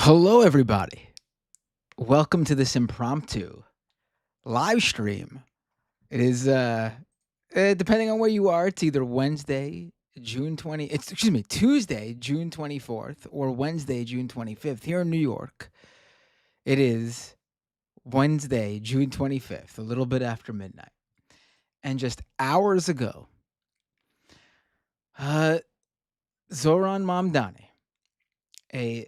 Hello, everybody. Welcome to this impromptu live stream. It is, depending on where you are, it's either Wednesday, Tuesday, June 24th, or Wednesday, June 25th. Here in New York, it is Wednesday, June 25th, a little bit after midnight. And just hours ago, Zohran Mamdani, a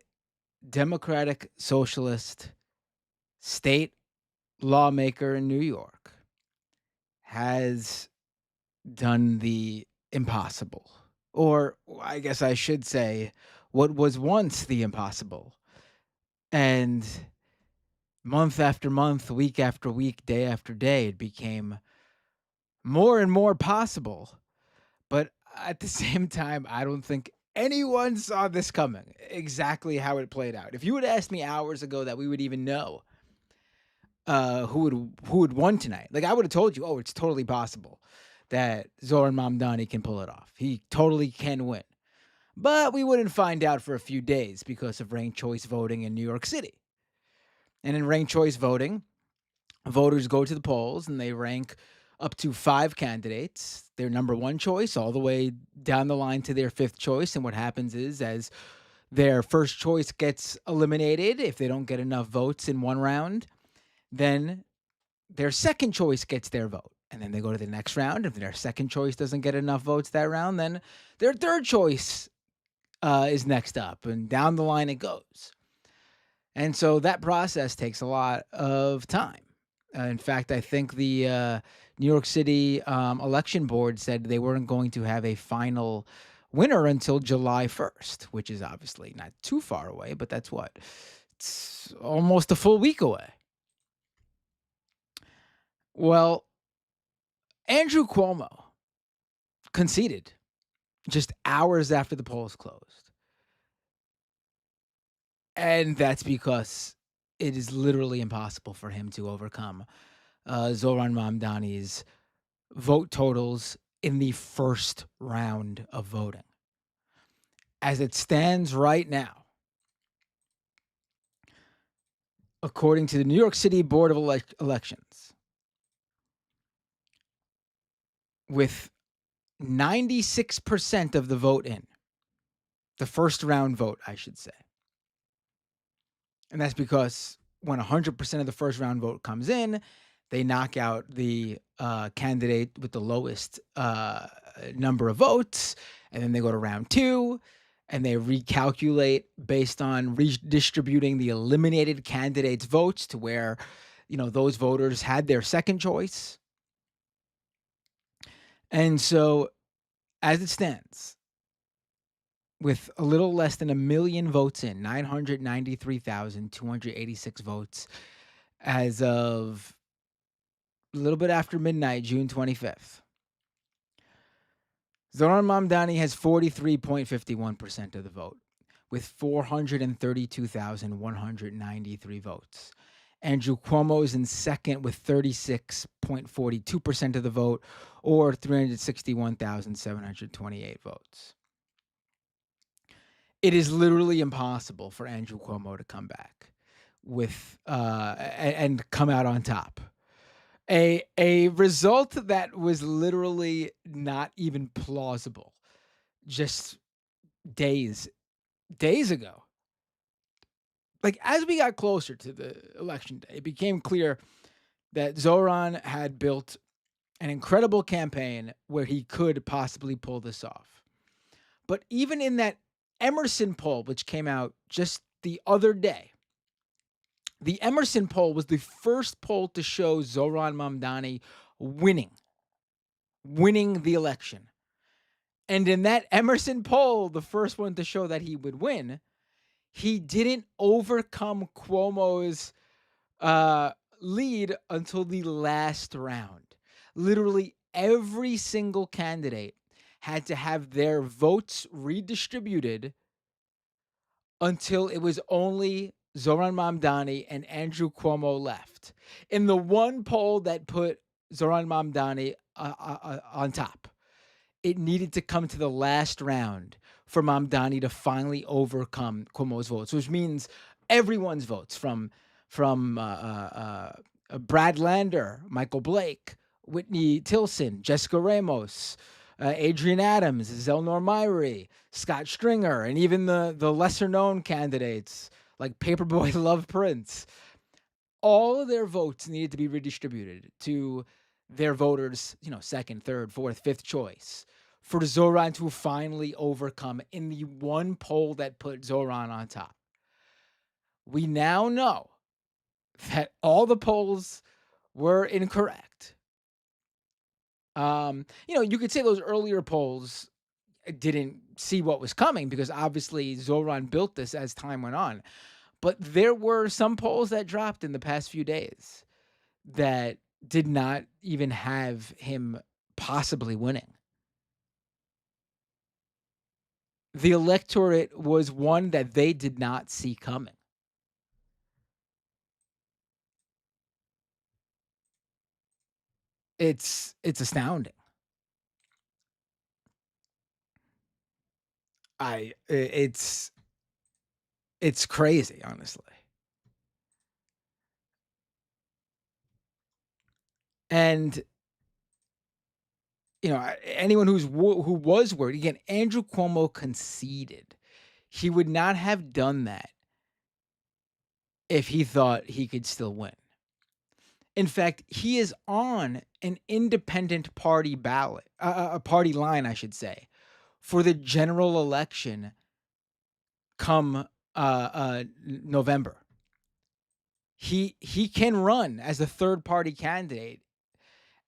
Democratic Socialist state lawmaker in New York, has done the impossible. Or I guess I should say, what was once the impossible. And month after month, week after week, day after day, it became more and more possible. But at the same time, I don't think anyone saw this coming, exactly how it played out. If you had asked me hours ago that we would even know who would won tonight, like I would have told you, oh, it's totally possible that Zohran Mamdani can pull it off. He totally can win. But we wouldn't find out for a few days because of ranked choice voting in New York City. And in ranked choice voting, voters go to the polls and they rank up to 5 candidates, their number one choice, all the way down the line to their 5th choice. And what happens is, as their first choice gets eliminated, if they don't get enough votes in one round, then their second choice gets their vote. And then they go to the next round. If their second choice doesn't get enough votes that round, then their third choice is next up. And down the line it goes. And so that process takes a lot of time. In fact, I think the New York City election board said they weren't going to have a final winner until July 1st, which is obviously not too far away, but that's what? It's almost a full week away. Well, Andrew Cuomo conceded just hours after the polls closed. And that's because it is literally impossible for him to overcome Zohran Mamdani's vote totals in the first round of voting. As it stands right now, according to the New York City Board of Elections, with 96% of the vote in, the first round vote, I should say. And that's because when 100% of the first round vote comes in, they knock out the candidate with the lowest number of votes, and then they go to round 2, and they recalculate based on redistributing the eliminated candidates' votes to where, those voters had their second choice. And so, as it stands, with a little less than 1 million votes in, 993,286 votes, as of a little bit after midnight, June 25th. Zohran Mamdani has 43.51% of the vote, with 432,193 votes. Andrew Cuomo is in second with 36.42% of the vote, or 361,728 votes. It is literally impossible for Andrew Cuomo to come back with and come out on top. A result that was literally not even plausible just days ago. Like, as we got closer to the election day, it became clear that Zohran had built an incredible campaign where he could possibly pull this off. But even in that Emerson poll, which came out just the other day, the Emerson poll was the first poll to show Zohran Mamdani winning the election. And in that Emerson poll, the first one to show that he would win, he didn't overcome Cuomo's lead until the last round. Literally every single candidate had to have their votes redistributed until it was only Zohran Mamdani and Andrew Cuomo left. In the one poll that put Zohran Mamdani on top, it needed to come to the last round for Mamdani to finally overcome Cuomo's votes, which means everyone's votes from Brad Lander, Michael Blake, Whitney Tilson, Jessica Ramos, Adrian Adams, Zelnor Myrie, Scott Stringer, and even the lesser known candidates like Paperboy Love Prince. All of their votes needed to be redistributed to their voters, second, third, fourth, fifth choice, for Zohran to finally overcome in the one poll that put Zohran on top. We now know that all the polls were incorrect. You could say those earlier polls didn't see what was coming because obviously Zohran built this as time went on. But there were some polls that dropped in the past few days that did not even have him possibly winning. The electorate was one that they did not see coming. It's astounding. It's crazy, honestly. And anyone who was worried, again, Andrew Cuomo conceded he would not have done that if he thought he could still win. In fact, he is on an independent party ballot, a party line, I should say, for the general election come November. He can run as a third party candidate.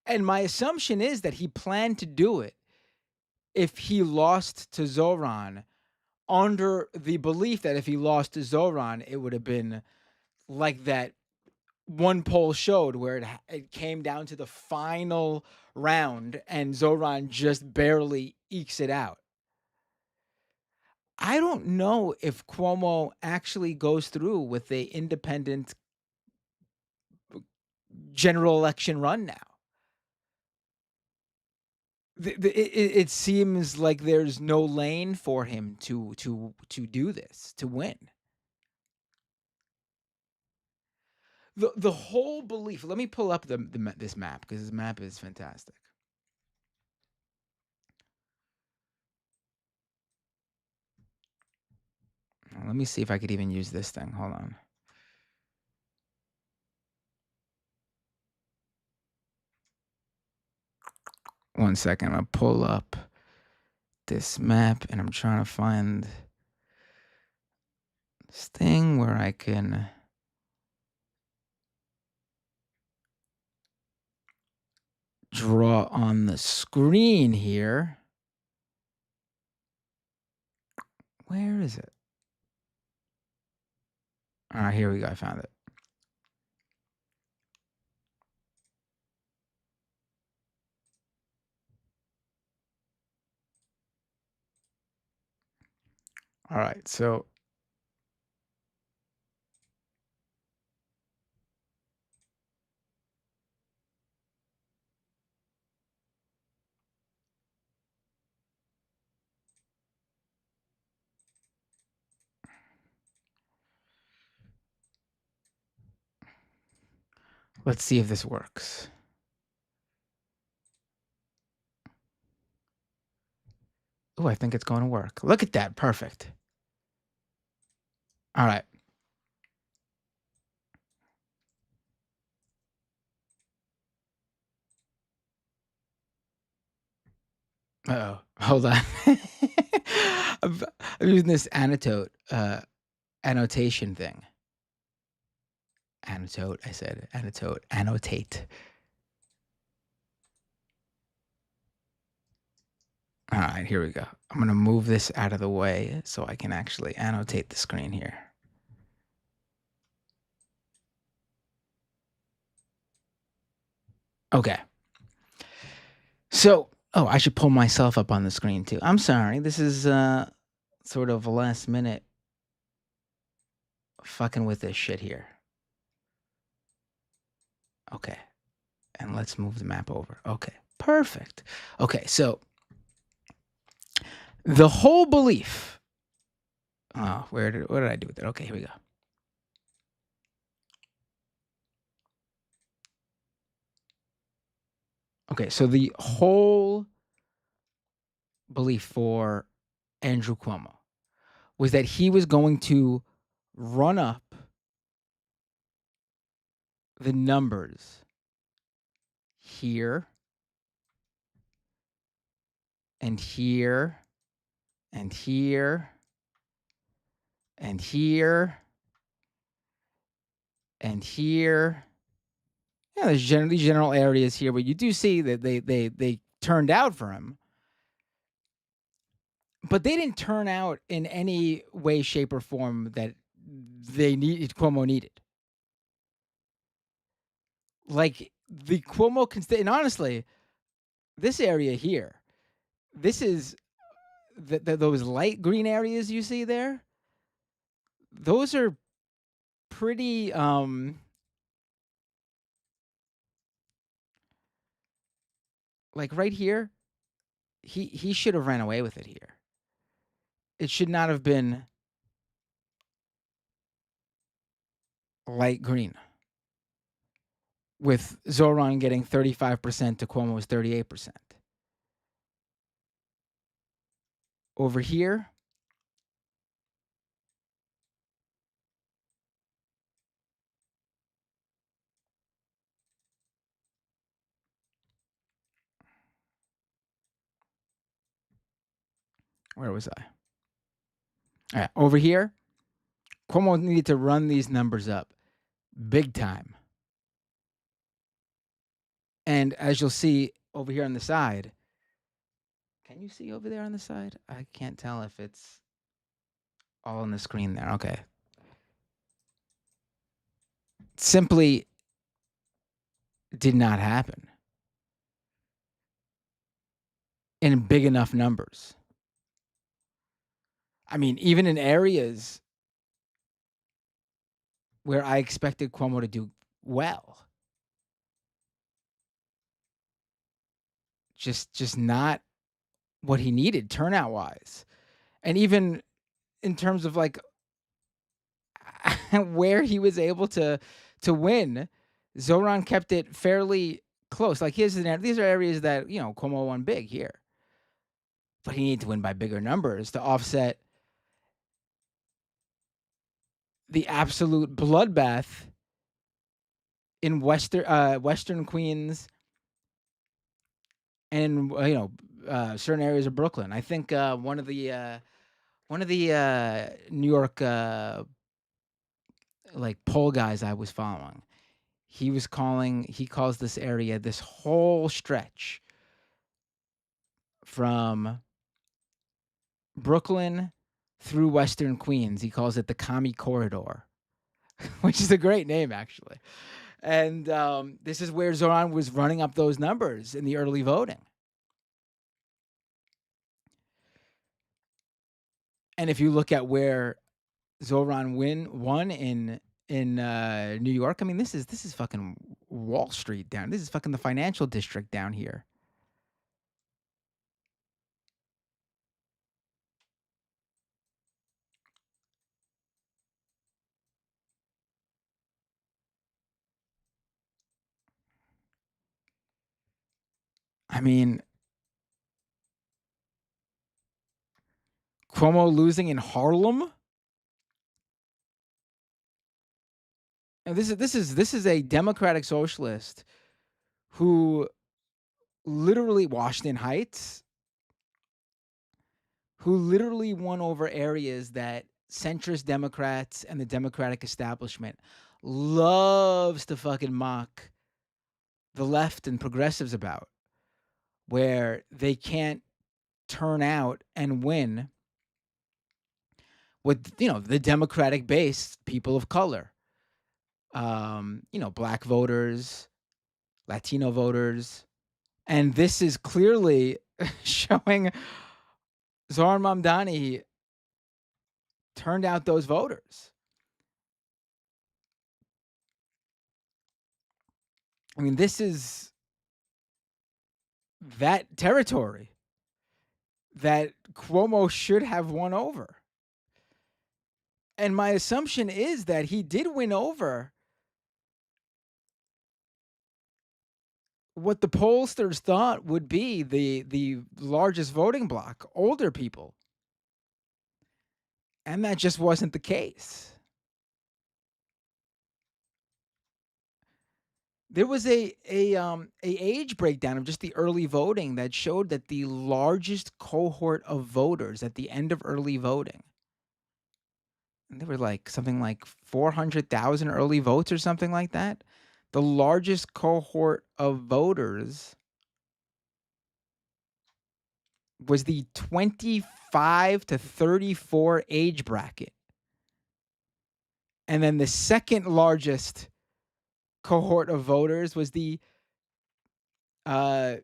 And my assumption is that he planned to do it if he lost to Zohran, under the belief that if he lost to Zohran, it would have been like that one poll showed where it came down to the final round and Zohran just barely ekes it out. I don't know if Cuomo actually goes through with the independent general election run now. It seems like there's no lane for him to do this, to win. The whole belief. Let me pull up this map because this map is fantastic. Let me see if I could even use this thing. Hold on. One second. I'm gonna pull up this map and I'm trying to find this thing where I can draw on the screen here. Where is it? All right, here we go. I found it. All right, so let's see if this works. Oh, I think it's going to work. Look at that. Perfect. All right. Uh-oh. Hold on. I'm using this annotation thing. Annotate. I said annotate. All right, here we go. I'm going to move this out of the way so I can actually annotate the screen here. Okay. So, I should pull myself up on the screen too. I'm sorry. This is sort of a last minute fucking with this shit here. Okay. And let's move the map over. Okay. Perfect. Okay, so the whole belief. Oh, what did I do with it? Okay, here we go. Okay, so the whole belief for Andrew Cuomo was that he was going to run up the numbers here and here and here and here and here. Yeah, there's generally general areas here where you do see that they turned out for him, but they didn't turn out in any way, shape, or form that Cuomo needed. Like the Cuomo and honestly, this area here, this is those light green areas you see there. Those are pretty like right here. He should have ran away with it here. It should not have been light green, with Zohran getting 35% to Cuomo's 38%. Over here, where was I? All right, over here, Cuomo needed to run these numbers up big time. And as you'll see over here on the side, can you see over there on the side? I can't tell if it's all on the screen there. Okay. Simply did not happen in big enough numbers. I mean, even in areas where I expected Cuomo to do well, just not what he needed turnout wise. And even in terms of like where he was able to win, Zohran kept it fairly close. Like these are areas that, Cuomo won big here. But he needed to win by bigger numbers to offset the absolute bloodbath in Western Queens and certain areas of Brooklyn. I think one of the New York like poll guys I was following, he calls this area, this whole stretch from Brooklyn through Western Queens. He calls it the Commie Corridor, which is a great name actually. And this is where Zohran was running up those numbers in the early voting. And if you look at where Zohran won in New York, I mean, this is fucking Wall Street down. This is fucking the financial district down here. I mean, Cuomo losing in Harlem. And this is a Democratic socialist who literally Washington Heights, who literally won over areas that centrist Democrats and the Democratic establishment loves to fucking mock the left and progressives about, where they can't turn out and win with the Democratic base, people of color, black voters, Latino voters. And this is clearly showing Zohran Mamdani turned out those voters. I mean, this is that territory that Cuomo should have won over. And my assumption is that he did win over what the pollsters thought would be the largest voting bloc, older people, and that just wasn't the case. There was a age breakdown of just the early voting that showed that the largest cohort of voters at the end of early voting, and there were like something like 400,000 early votes or something like that. The largest cohort of voters was the 25 to 34 age bracket. And then the second largest cohort of voters was the uh,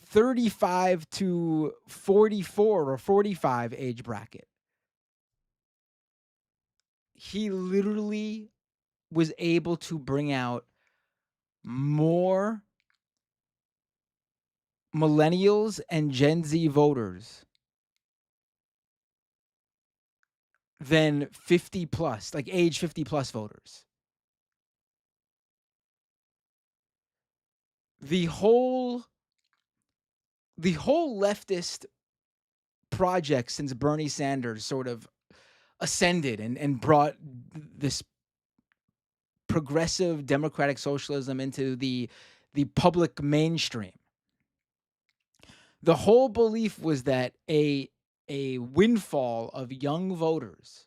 35 to 44 or 45 age bracket. He literally was able to bring out more millennials and Gen Z voters than 50 plus, like age 50 plus voters. The whole the whole leftist project since Bernie Sanders sort of ascended and brought this progressive democratic socialism into the public mainstream. The whole belief was that a windfall of young voters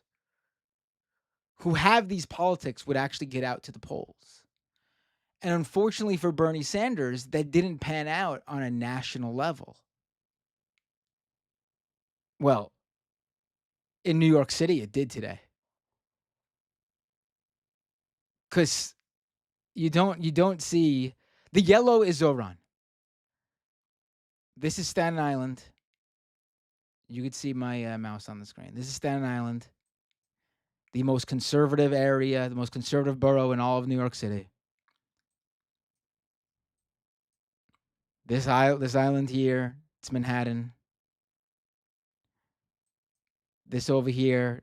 who have these politics would actually get out to the polls. And unfortunately for Bernie Sanders, that didn't pan out on a national level. Well, in New York City, it did today. Because you don't see the yellow is Zohran. This is Staten Island. You could see my mouse on the screen. This is Staten Island, the most conservative area, the most conservative borough in all of New York City. This island here, it's Manhattan. This over here,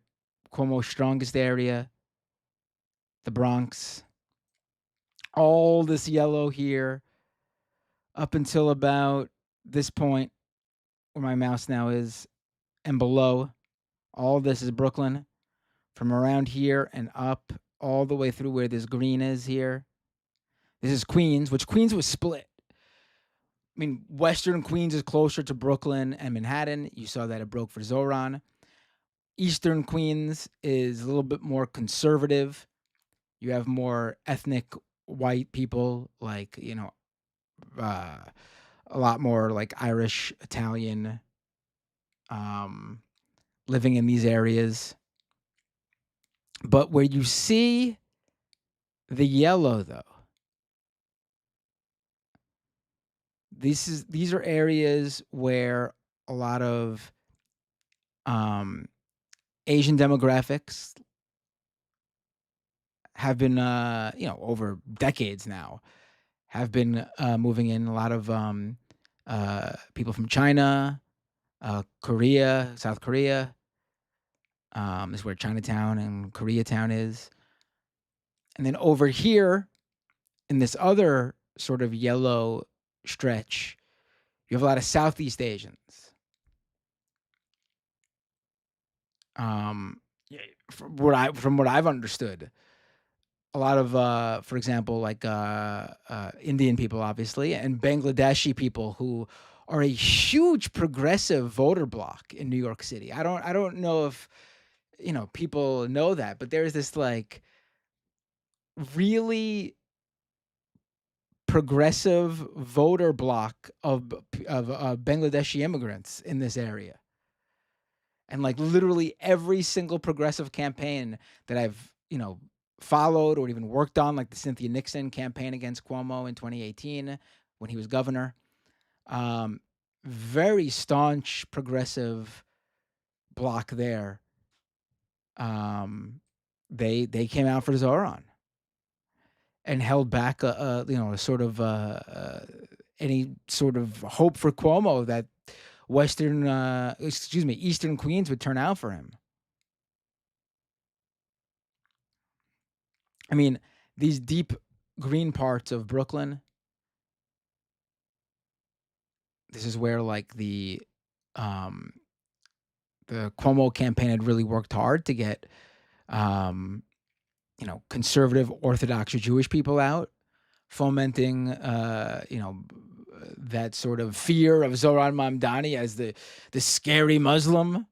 Cuomo's strongest area, the Bronx. All this yellow here, up until about this point where my mouse now is, and below. All this is Brooklyn. From around here and up, all the way through where this green is here. This is Queens, which Queens was split. I mean, Western Queens is closer to Brooklyn and Manhattan. You saw that it broke for Zohran. Eastern Queens is a little bit more conservative. You have more ethnic white people, like, uh, a lot more like Irish, Italian, um, living in these areas. But where you see the yellow, though, these are areas where a lot of um, Asian demographics have been, over decades now, have been moving in. A lot of people from China, Korea, South Korea. Is where Chinatown and Koreatown is. And then over here, in this other sort of yellow stretch, you have a lot of Southeast Asians. Yeah, from what I've understood, a lot of, for example, like Indian people, obviously, and Bangladeshi people who are a huge progressive voter bloc in New York City. I don't know if people know that, but there's this like really progressive voter bloc of Bangladeshi immigrants in this area. And like literally every single progressive campaign that I've, followed or even worked on, like the Cynthia Nixon campaign against Cuomo in 2018 when he was governor, um, very staunch progressive bloc there. They came out for Zoran and held back a sort of any sort of hope for Cuomo that Eastern Queens would turn out for him. I mean, these deep green parts of Brooklyn, This is where, like, um, the Cuomo campaign had really worked hard to get, um, conservative Orthodox or Jewish people out, fomenting, that sort of fear of Zohran Mamdani as the scary Muslim.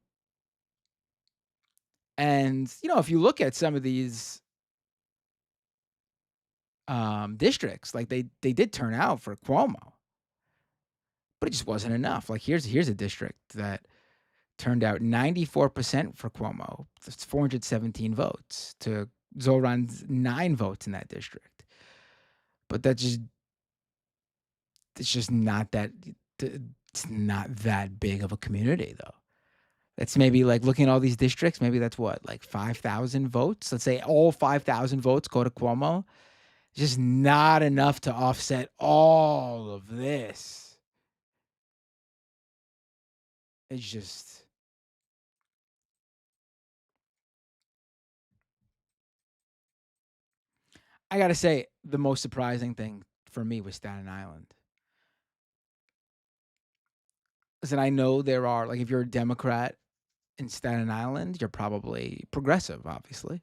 And, if you look at some of these districts, like they did turn out for Cuomo, but it just wasn't enough. Like here's a district that turned out 94% for Cuomo. That's 417 votes to Zoran's 9 votes in that district. But it's just not that it's not that big of a community though. That's maybe like looking at all these districts, maybe that's what, like 5,000 votes. Let's say all 5,000 votes go to Cuomo. Just not enough to offset all of this. It's just I gotta say, the most surprising thing for me was Staten Island. Listen, I know there are like if you're a Democrat in Staten Island, you're probably progressive, obviously,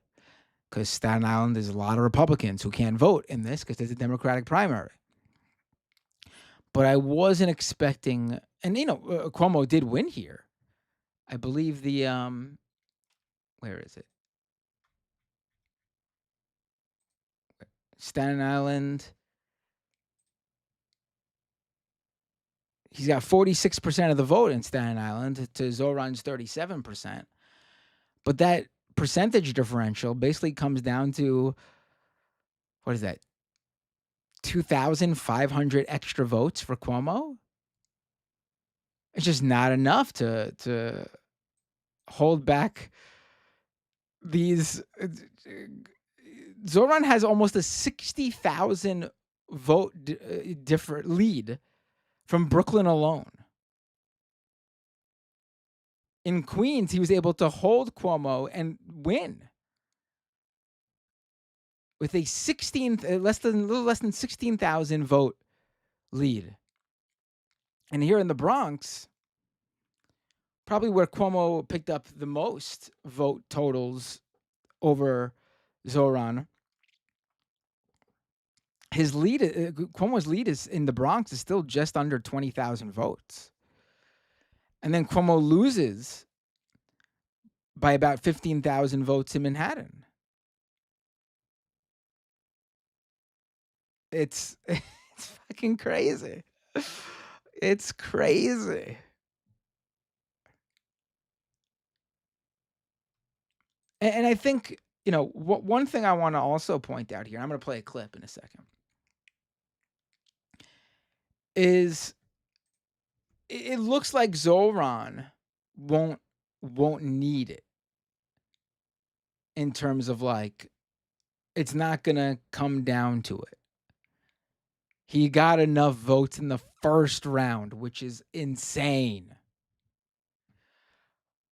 because Staten Island is a lot of Republicans who can't vote in this because there's a Democratic primary. But I wasn't expecting, and Cuomo did win here. I believe where is it? Staten Island. He's got 46% of the vote in Staten Island to Zoran's 37%. But that percentage differential basically comes down to what is that? 2,500 extra votes for Cuomo. It's just not enough to hold back these. Zoran has almost a 60,000 vote different lead from Brooklyn alone. In Queens, he was able to hold Cuomo and win with a 16 little less than 16,000 vote lead. And here in the Bronx, probably where Cuomo picked up the most vote totals over Zoran. His lead, Cuomo's lead is in the Bronx is still just under 20,000 votes. And then Cuomo loses by about 15,000 votes in Manhattan. It's it's fucking crazy. It's crazy. And I think, one thing I want to also point out here, I'm going to play a clip in a second, is it looks like Zoran won't won't need it in terms of like it's not going to come down to it. He got enough votes in the first round, which is insane.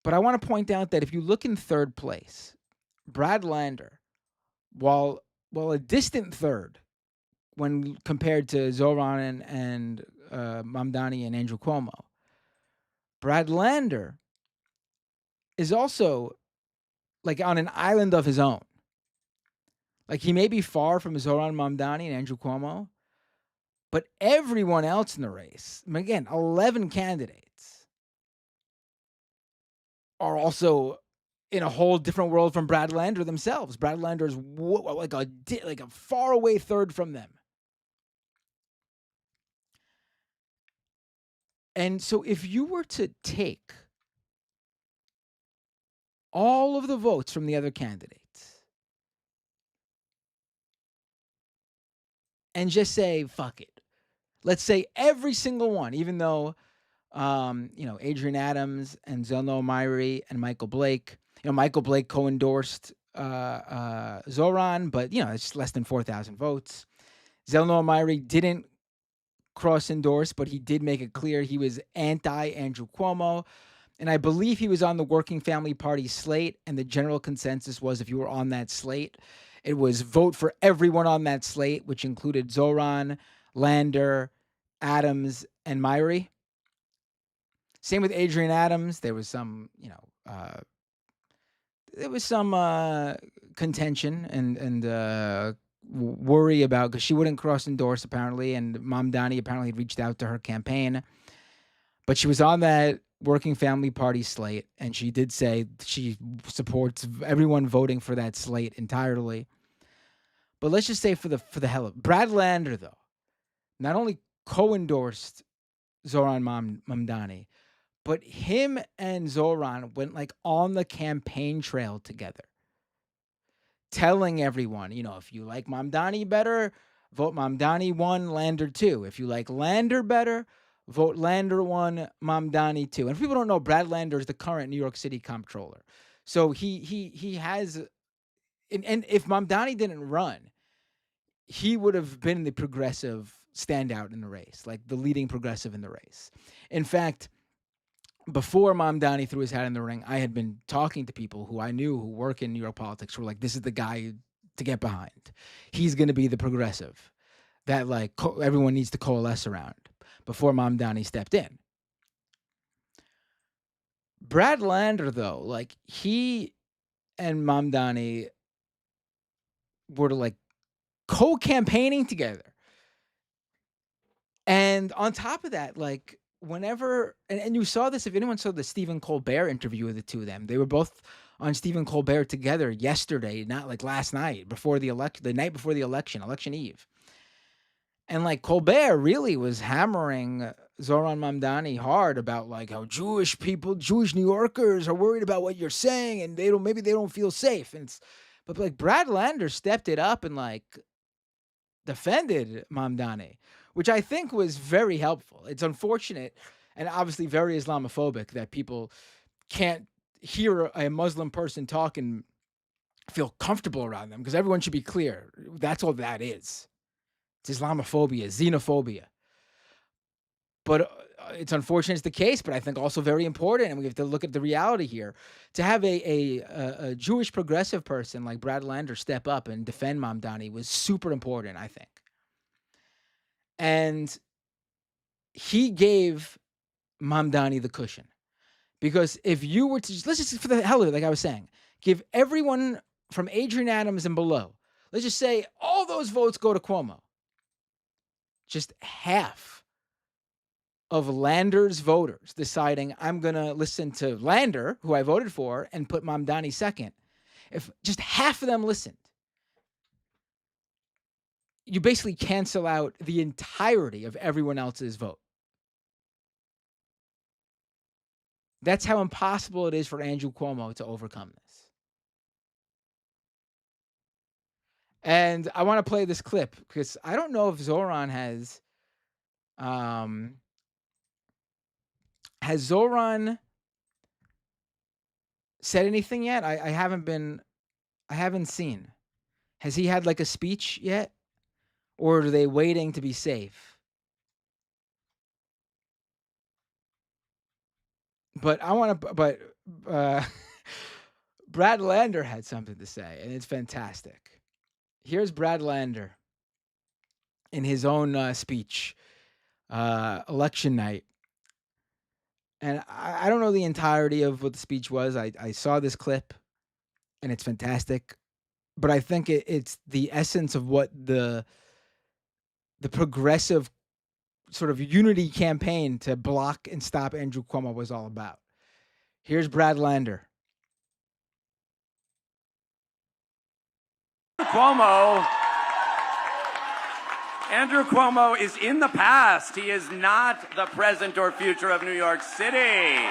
But I want to point out that if you look in third place, Brad Lander, while a distant third when compared to Zoran and Mamdani and Andrew Cuomo, Brad Lander is also like on an island of his own. Like he may be far from Zohran Mamdani and Andrew Cuomo, but everyone else in the race, again, 11 candidates, are also in a whole different world from Brad Lander themselves. Brad Lander is like a far away third from them. And so if you were to take all of the votes from the other candidates and just say, fuck it. Let's say every single one, even though, Adrian Adams and Zelno Myrie and Michael Blake, Michael Blake co-endorsed Zoran, but, it's less than 4,000 votes. Zelno Myrie didn't cross-endorse, but he did make it clear he was anti-Andrew Cuomo. And I believe he was on the Working Family Party slate, and the general consensus was if you were on that slate, it was vote for everyone on that slate, which included Zoran, Lander, Adams, and Myrie. Same with Adrian Adams. There was some, contention and worry about because she wouldn't cross endorse apparently, and Mamdani apparently had reached out to her campaign, but she was on that Working Family Party slate, and she did say she supports everyone voting for that slate entirely. But let's just say for the hell of it, Brad Lander though, not only co-endorsed Zohran Mamdani, but him and Zohran went like on the campaign trail together, telling everyone, if you like Mamdani better, vote Mamdani 1, Lander 2. If you like Lander better, vote Lander 1, Mamdani 2. And if people don't know, Brad Lander is the current New York City comptroller. So he has, and if Mamdani didn't run, he would have been the progressive standout in the race, like the leading progressive in the race. In fact, before Mamdani threw his hat in the ring, I had been talking to people who I knew who work in New York politics who were like, this is the guy to get behind. He's going to be the progressive that like everyone needs to coalesce around before Mamdani stepped in. Brad Lander, though, like he and Mamdani were like co-campaigning together. And on top of that, like whenever, and you saw this, if anyone saw the Stephen Colbert interview of the two of them, they were both on Stephen Colbert together yesterday, not like last night, before the election, the night before the election eve. And like Colbert really was hammering Zohran Mamdani hard about like how Jewish people, Jewish New Yorkers are worried about what you're saying and maybe they don't feel safe. But like Brad Lander stepped it up and like defended Mamdani, which I think was very helpful. It's unfortunate and obviously very Islamophobic that people can't hear a Muslim person talk and feel comfortable around them, because everyone should be clear. That's all that is. It's Islamophobia, xenophobia. But it's unfortunate it's the case, but I think also very important, and we have to look at the reality here. To have a Jewish progressive person like Brad Lander step up and defend Mamdani was super important, I think. And he gave Mamdani the cushion. Because if you were to let's just, for the hell of it, like I was saying, give everyone from Adrian Adams and below, let's just say all those votes go to Cuomo. Just half of Lander's voters deciding I'm going to listen to Lander, who I voted for, and put Mamdani second. If just half of them listened, you basically cancel out the entirety of everyone else's vote. That's how impossible it is for Andrew Cuomo to overcome this. And I want to play this clip because I don't know if Zohran has Zohran said anything yet? I haven't seen. Has he had like a speech yet? Or are they waiting to be safe? But uh, Brad Lander had something to say, and it's fantastic. Here's Brad Lander in his own speech, election night. And I don't know the entirety of what the speech was. I saw this clip, and it's fantastic. But I think it's the essence of what the progressive sort of unity campaign to block and stop Andrew Cuomo was all about. Here's Brad Lander. Cuomo. Andrew Cuomo is in the past. He is not the present or future of New York City.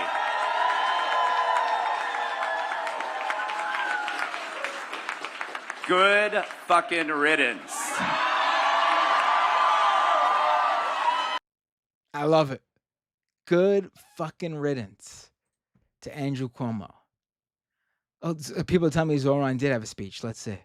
Good fucking riddance. I love it. Good fucking riddance to Andrew Cuomo. Oh, people tell me Zohran did have a speech. Let's see.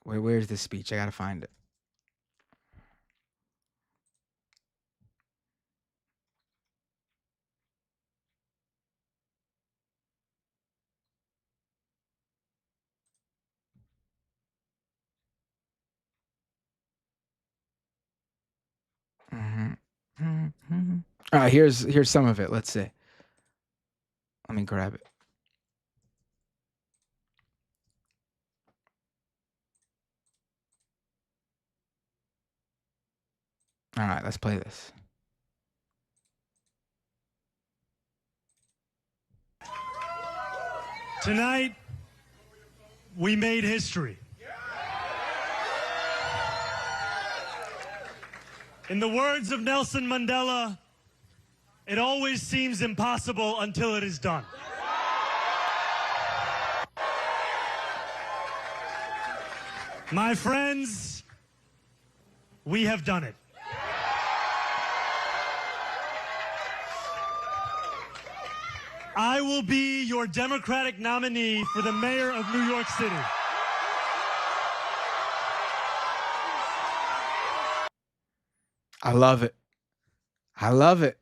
Where's the speech? I gotta find it. Mhm. Mhm. All right, here's some of it. Let's see. Let me grab it. All right, let's play this. Tonight, we made history. In the words of Nelson Mandela, it always seems impossible until it is done. My friends, we have done it. I will be your Democratic nominee for the mayor of New York City. I love it. I love it.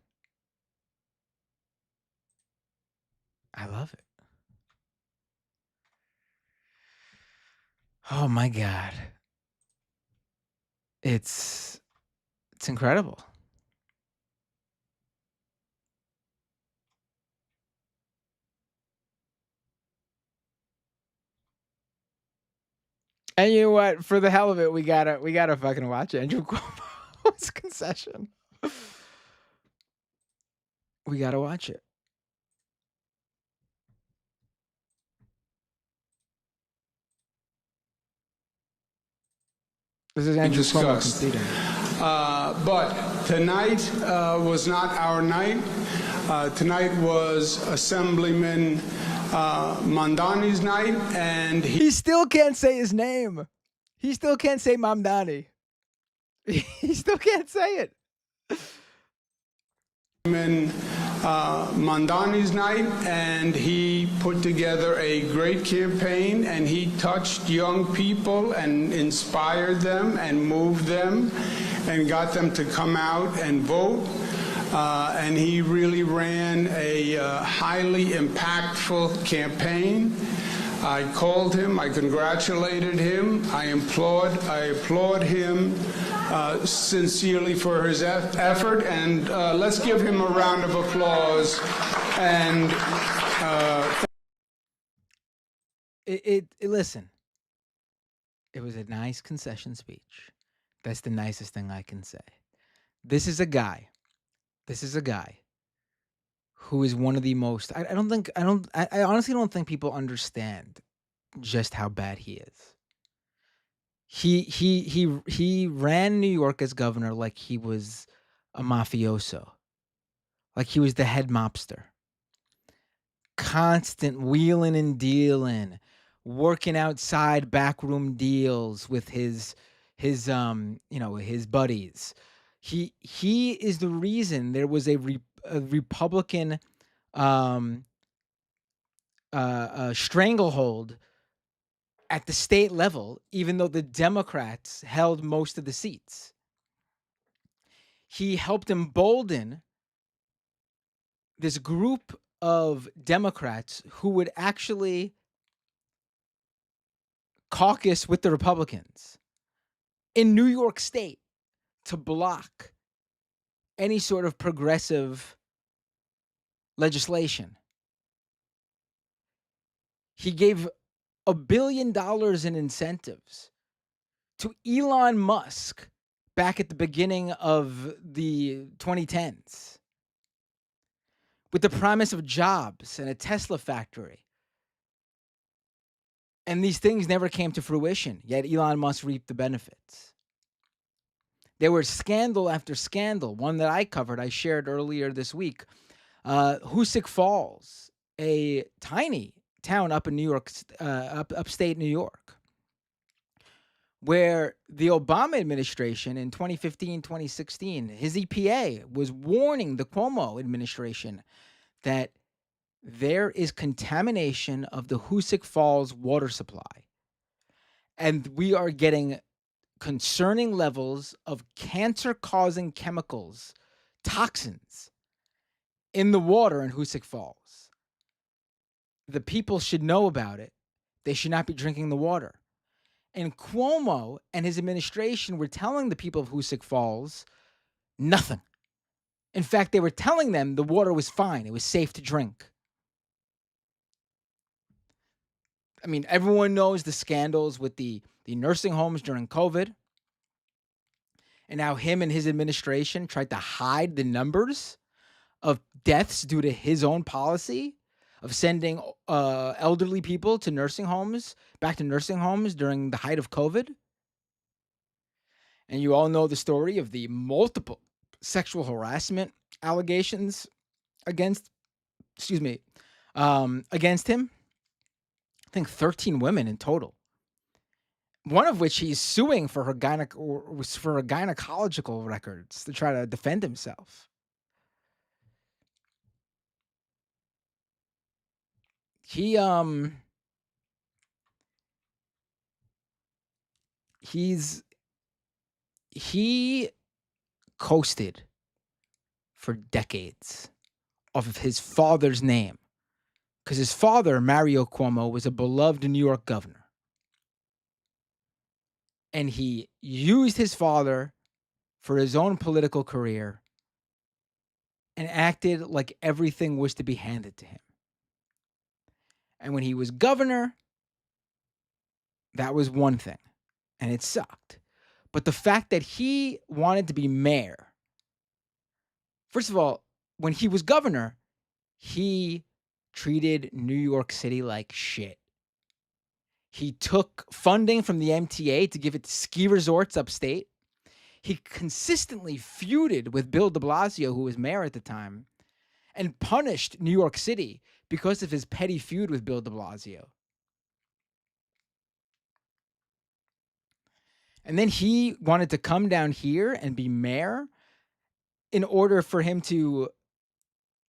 I love it. Oh my God. It's incredible. And you know what? For the hell of it, we gotta fucking watch Andrew Cuomo's concession. We gotta watch it. This is Andrew Cuomo conceding. But tonight was not our night. Tonight was Assemblyman Mamdani's night, and He still can't say his name. He still can't say Mamdani. He still can't say it. Mamdani's night, and he put together a great campaign, and he touched young people and inspired them and moved them and got them to come out and vote. And he really ran a highly impactful campaign. I called him, I congratulated him, I applaud him sincerely for his effort, and let's give him a round of applause. And Listen, it was a nice concession speech. That's the nicest thing I can say. This is a guy who is one of the most. I honestly don't think people understand just how bad he is. He ran New York as governor like he was a mafioso, like he was the head mobster. Constant wheeling and dealing, working outside backroom deals with his his buddies. He is the reason there was a Republican stranglehold at the state level, even though the Democrats held most of the seats. He helped embolden this group of Democrats who would actually caucus with the Republicans in New York State to block any sort of progressive legislation. He gave $1 billion in incentives to Elon Musk back at the beginning of the 2010s with the promise of jobs and a Tesla factory. And these things never came to fruition, yet Elon Musk reaped the benefits. There was scandal after scandal. One that I covered, I shared earlier this week. Hoosick Falls, a tiny town up in New York, upstate New York, where the Obama administration in 2015, 2016, his EPA was warning the Cuomo administration that there is contamination of the Hoosick Falls water supply. And we are getting concerning levels of cancer-causing chemicals, toxins, in the water in Hoosick Falls. The people should know about it. They should not be drinking the water. And Cuomo and his administration were telling the people of Hoosick Falls, Nothing. In fact, they were telling them the water was fine. It was safe to drink. I mean, everyone knows the scandals with the nursing homes during COVID, and how him and his administration tried to hide the numbers of deaths due to his own policy of sending elderly people to nursing homes, back to nursing homes during the height of COVID. And you all know the story of the multiple sexual harassment allegations against, against him. I think 13 women in total. One of which he's suing for her gynecological records to try to defend himself. He coasted for decades off of his father's name, because his father, Mario Cuomo, was a beloved New York governor. And he used his father for his own political career and acted like everything was to be handed to him. And when he was governor, that was one thing, and it sucked. But the fact that he wanted to be mayor, first of all, when he was governor, he treated New York City like shit. He took funding from the MTA to give it to ski resorts upstate. He consistently feuded with Bill de Blasio, who was mayor at the time, and punished New York City because of his petty feud with Bill de Blasio. And then he wanted to come down here and be mayor in order for him to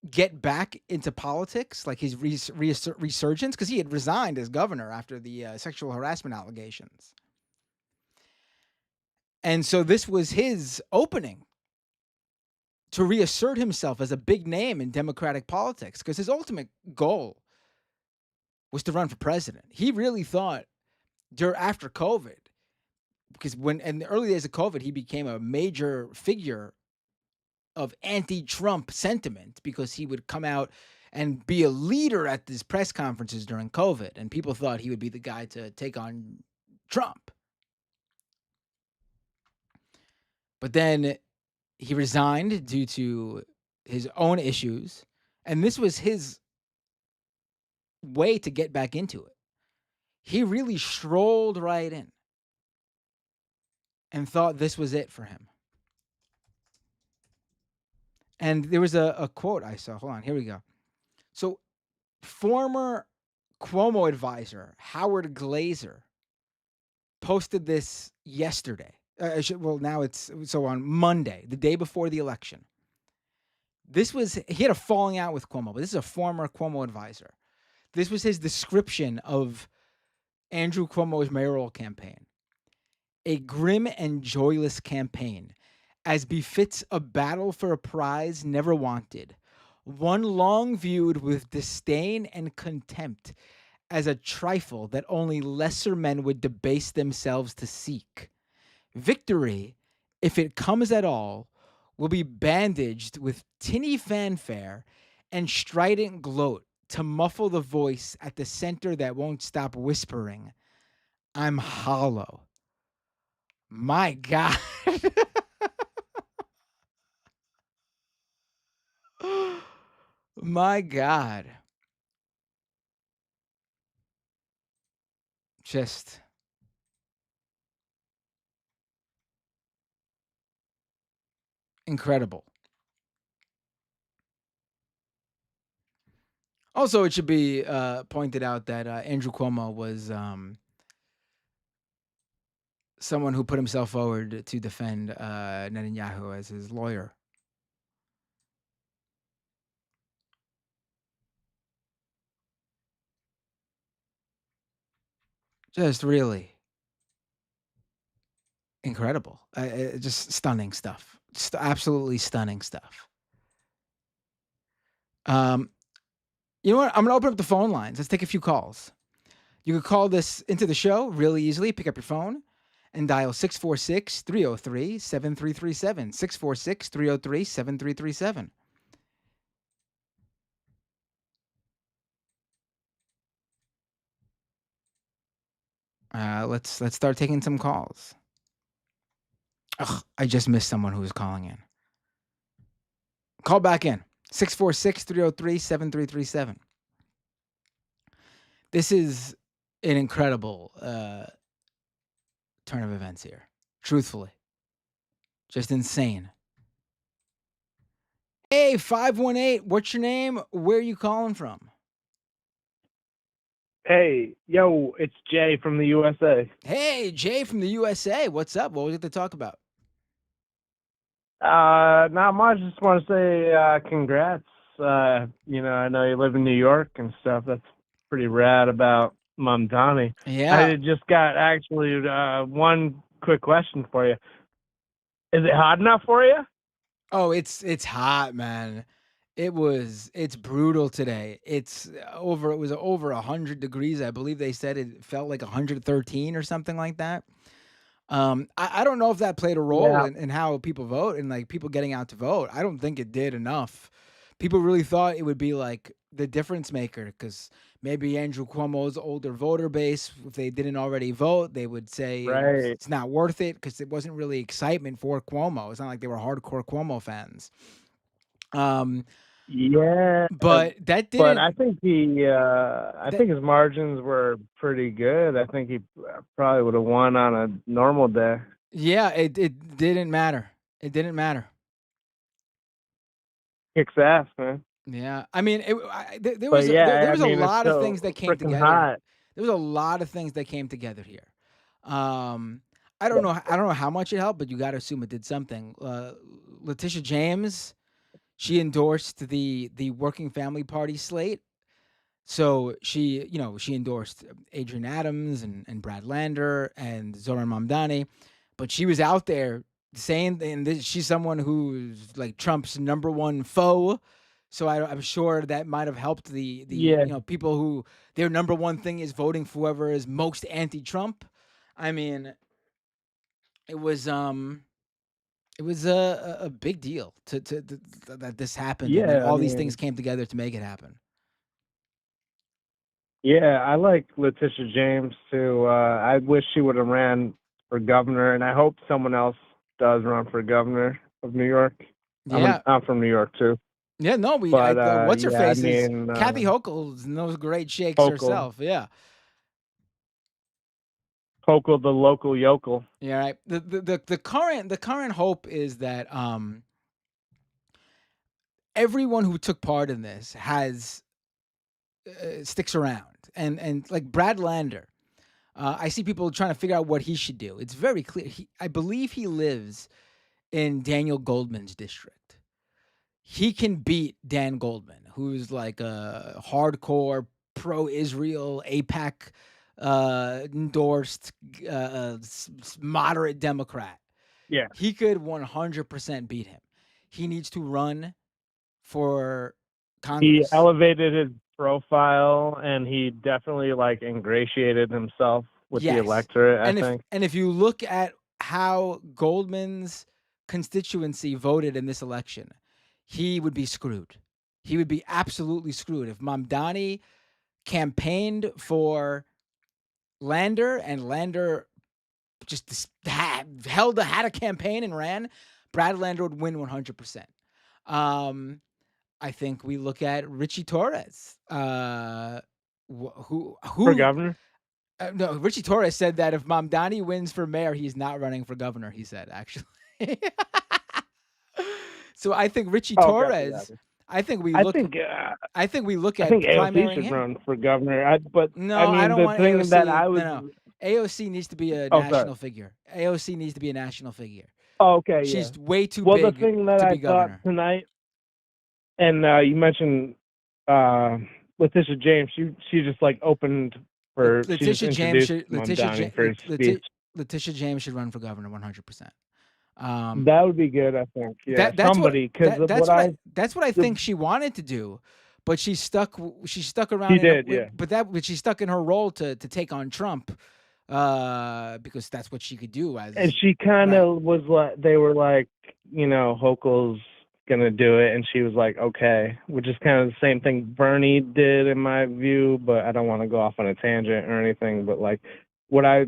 get back into politics, like his resurgence, because he had resigned as governor after the sexual harassment allegations. And so this was his opening to reassert himself as a big name in Democratic politics, because his ultimate goal was to run for president. He really thought after COVID, because when in the early days of COVID, he became a major figure of anti-Trump sentiment, because he would come out and be a leader at these press conferences during COVID, and people thought he would be the guy to take on Trump. But then he resigned due to his own issues, and this was his way to get back into it. He really strolled right in and thought this was it for him. And there was a quote I saw. Hold on, here we go. So, former Cuomo advisor Howard Glazer posted this yesterday. Now it's on Monday, the day before the election. He had a falling out with Cuomo, but this is a former Cuomo advisor. This was his description of Andrew Cuomo's mayoral campaign. A grim and joyless campaign, as befits a battle for a prize never wanted, one long viewed with disdain and contempt as a trifle that only lesser men would debase themselves to seek. Victory, if it comes at all, will be bandaged with tinny fanfare and strident gloat to muffle the voice at the center that won't stop whispering, "I'm hollow." My God. My God. Just incredible. Also, it should be pointed out that Andrew Cuomo was someone who put himself forward to defend Netanyahu as his lawyer. Just really incredible. Just stunning stuff. Just absolutely stunning stuff. You know what? I'm going to open up the phone lines. Let's take a few calls. You could call this into the show really easily. Pick up your phone and dial 646-303-7337. 646-303-7337. Let's start taking some calls. Ugh, I just missed someone who was calling in. Call back in. 646-303-7337. This is an incredible turn of events here. Truthfully. Just insane. Hey, 518, what's your name? Where are you calling from? Hey, yo, it's Jay from the USA. Hey, Jay from the USA. What's up? What was it to talk about? Not much. Just want to say congrats. I know you live in New York and stuff. That's pretty rad about Mamdani. Yeah. I just got actually one quick question for you. Is it hot enough for you? Oh, it's hot, man. It's brutal today. It was over 100 degrees. I believe they said it felt like 113 or something like that. I don't know if that played a role Yeah. in how people vote and like people getting out to vote. I don't think it did enough. People really thought it would be like the difference maker because maybe Andrew Cuomo's older voter base, if they didn't already vote, they would say Right. it's not worth it because it wasn't really excitement for Cuomo. It's not like they were hardcore Cuomo fans. Yeah. But that But didn't. I think I think his margins were pretty good. I think he probably would have won on a normal day. Yeah, it didn't matter. It didn't matter. Kicks ass, man. Yeah, I mean, there But was yeah, there I was a mean, it's lot of so things that came freaking together. hot. There was a lot of things that came together here. I don't know. I don't know how much it helped, but you got to assume it did something. Letitia James, she endorsed the Working Family Party slate. So she endorsed Adrian Adams and Brad Lander and Zohran Mamdani, but she was out there saying, and she's someone who's like Trump's number one foe. So I'm sure that might have helped the Yeah. people who their number one thing is voting for whoever is most anti-Trump. I mean, it was a big deal that this happened, and Yeah, I all these things mean, came together to make it happen. yeah, I like Letitia James too. I wish she would have ran for governor, and I hope someone else does run for governor of New York. Yeah. I'm from New York too. Yeah, no, But what's her yeah, I face is mean, Kathy Hochul knows great shakes Hochul, herself. Yeah, Hochul, the local yokel. yeah, right. The current hope is that everyone who took part in this has sticks around, and like Brad Lander, I see people trying to figure out what he should do. It's very clear. I believe he lives in Daniel Goldman's district. He can beat Dan Goldman, who's like a hardcore pro-Israel, AIPAC endorsed, moderate Democrat. Yeah, He could 100% beat him. He needs to run for he Congress. elevated his profile, and he definitely like ingratiated himself with the electorate. I think. And if you look at how Goldman's constituency voted in this election, he would be screwed. He would be absolutely screwed. If Mamdani campaigned for Lander and Lander just had a campaign and ran, Brad Lander would win 100%. I think we look at Richie Torres, who For governor? no, Richie Torres said that if Mamdani wins for mayor, he's not running for governor. He said actually. So I think Richie Torres. Gotcha. I think we I look. think I think we look I at think AOC primarying should him. run for governor. I mean, don't the want thing AOC. that I was. No. AOC needs to be a Oh, sorry. national figure. AOC needs to be a national figure. Oh, okay, She's yeah. way too Well, big the thing that to I be governor. thought tonight, and you mentioned Letitia James. She just like opened for Letitia James should Letitia James should run for governor 100%. That would be good, I think. Yeah, that's somebody because that's what I think she wanted to do, but she stuck around. She did, yeah. But she's stuck in her role to take on Trump, because that's what she could do And as she kind right. of was like, they were like, Hochul's gonna do it, and she was like, okay, which is kind of the same thing Bernie did in my view, but I don't want to go off on a tangent or anything. But like, when I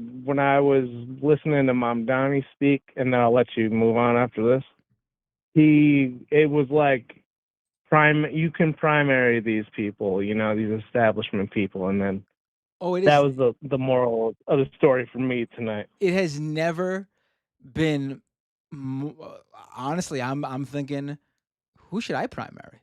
was listening to Mamdani speak, and then I'll let you move on after this. It was like you can primary these people, these establishment people, and then Oh, it that is. was the moral of the story for me tonight. It has never been. Honestly, I'm thinking, who should I primary?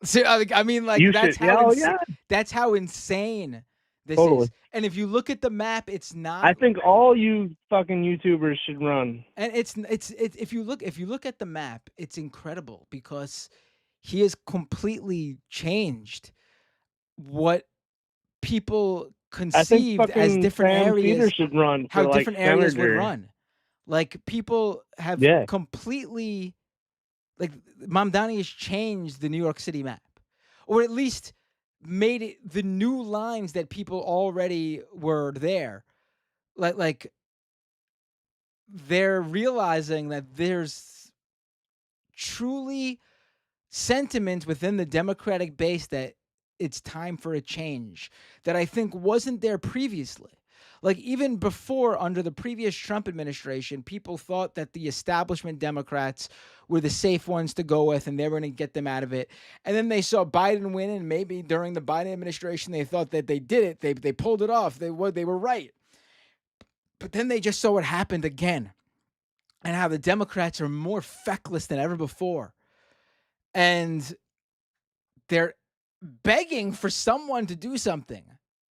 So, I mean, like You should, yeah, oh yeah, that's how insane this totally. is. And if you look at the map, it's not. I think all you fucking YouTubers should run. And it's if you look at the map, it's incredible because he has completely changed what people I think conceived as fucking different Sam Cedar areas, should run how for like different areas would senator. run. Like people have Yeah, completely like Mamdani has changed the New York City map, or at least made it the new lines that people already were there. Like they're realizing that there's truly sentiment within the Democratic base that it's time for a change that I think wasn't there previously. Like even before, under the previous Trump administration, people thought that the establishment Democrats were the safe ones to go with and they were going to get them out of it. And then they saw Biden win, and maybe during the Biden administration, they thought that they did it. They pulled it off. They were right. But then they just saw what happened again and how the Democrats are more feckless than ever before. And they're begging for someone to do something.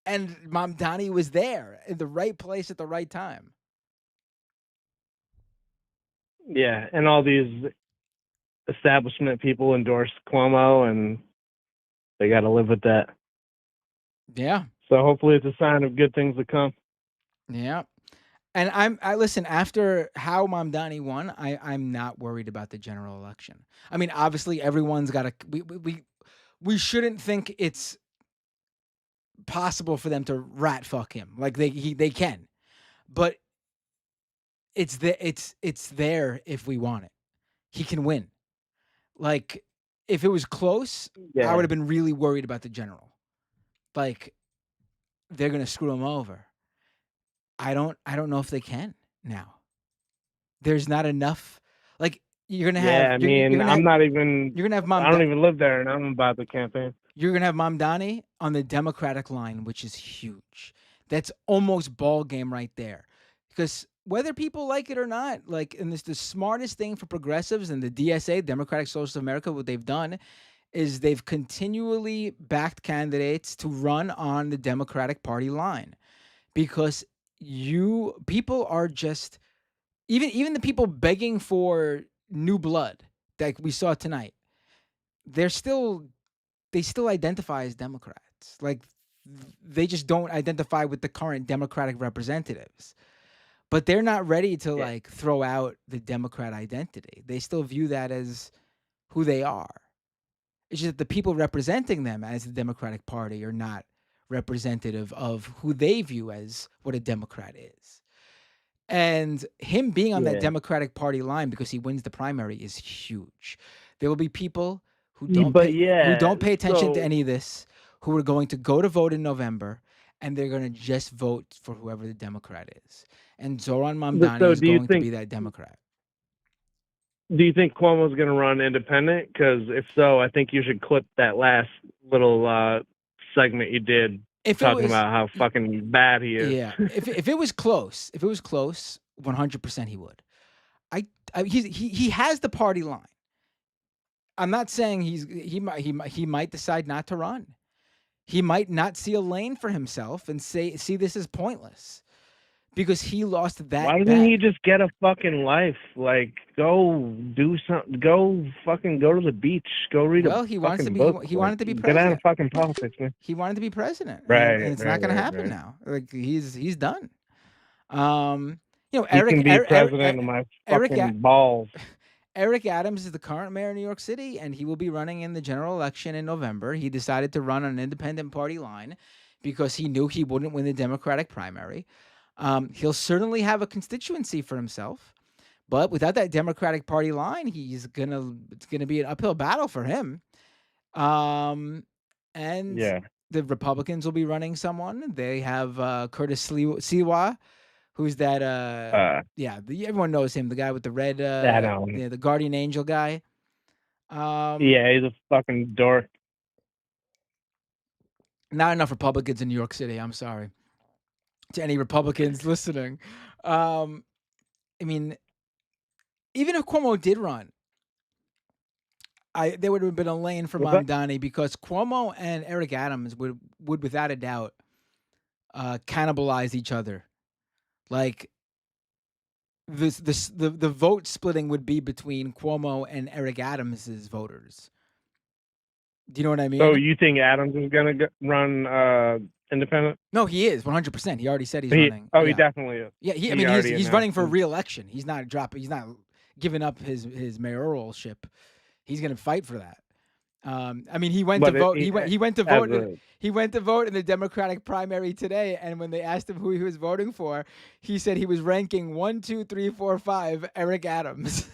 And Mamdani was there in the right place at the right time. yeah, and all these establishment people endorse Cuomo, and they got to live with that. Yeah. So hopefully, it's a sign of good things to come. Yeah. And I listen, after how Mamdani won, I'm not worried about the general election. I mean, obviously everyone's got to we shouldn't think it's possible for them to rat fuck him. Like they can. But it's there if we want it. He can win. Like if it was close, I would Yeah, have been really worried about the general. Like they're gonna screw him over. I don't know if they can now. There's not enough. Like you're gonna yeah. have I you're mean, gonna have I'm not even. you're gonna have I don't even live there, and I'm about the campaign. You're gonna have Mamdani on the Democratic line, which is huge. That's almost ball game right there. Because whether people like it or not, like, and this the smartest thing for progressives and the DSA, Democratic Socialists of America, what they've done is they've continually backed candidates to run on the Democratic Party line because people are just even the people begging for new blood that we saw tonight. They're still they still identify as Democrats. Like they just don't identify with the current Democratic representatives. But they're not ready to Yeah, like throw out the Democrat identity. They still view that as who they are. It's just that the people representing them as the Democratic Party are not representative of who they view as what a Democrat is. And him being on that yeah. Democratic Party line because he wins the primary is huge. There will be people But who yeah, don't pay attention to so any of this, who are going to go to vote in November, and they're going to just vote for whoever the Democrat is. And Zoran Mamdani so is going to be that Democrat. do you think Cuomo's going to run independent? Because if so, I think you should clip that last little segment you did If it talking was, about how fucking bad he is. yeah, if it was close, 100% he would. He has the party line. I'm not saying he might decide not to run. He might not see a lane for himself and see this as pointless because he lost Why that doesn't he bad. just get a fucking life? Like, go do something. Go fucking go to the beach. Go read a Well, he wants to fucking be book. he Like, wanted to be get out of president. fucking politics, man. He wanted to be president, and Right, it's right, not going to right, happen right. now. Like he's done. Um, He Eric can be president of my Eric fucking balls. Eric Adams is the current mayor of New York City, and he will be running in the general election in November. He decided to run on an independent party line because he knew he wouldn't win the Democratic primary. He'll certainly have a constituency for himself, but without that Democratic Party line, it's gonna be an uphill battle for him. Um, and Yeah. the Republicans will be running someone. They have Curtis Siwa, who's that? Uh, Everyone knows him, the guy with the red, I don't. the guardian angel guy. Yeah, he's a fucking dork. Not enough Republicans in New York City. I'm sorry to any Republicans listening. Um, I mean, even if Cuomo did run, there would have been a lane for What's that? Mamdani because Cuomo and Eric Adams would without a doubt cannibalize each other. Like the vote splitting would be between Cuomo and Eric Adams's voters. Do you know what I So mean? you think Adams is gonna run independent? No, he is 100%. He already said he's running. He definitely is. Yeah, I He mean, already he's running for announced re-election. He's not giving up his mayoralship. He's going to fight for that. I mean, he went to vote. He went to vote. He went to vote in the Democratic primary today, and when they asked him who he was voting for, he said he was ranking 1, 2, 3, 4, 5 Eric Adams.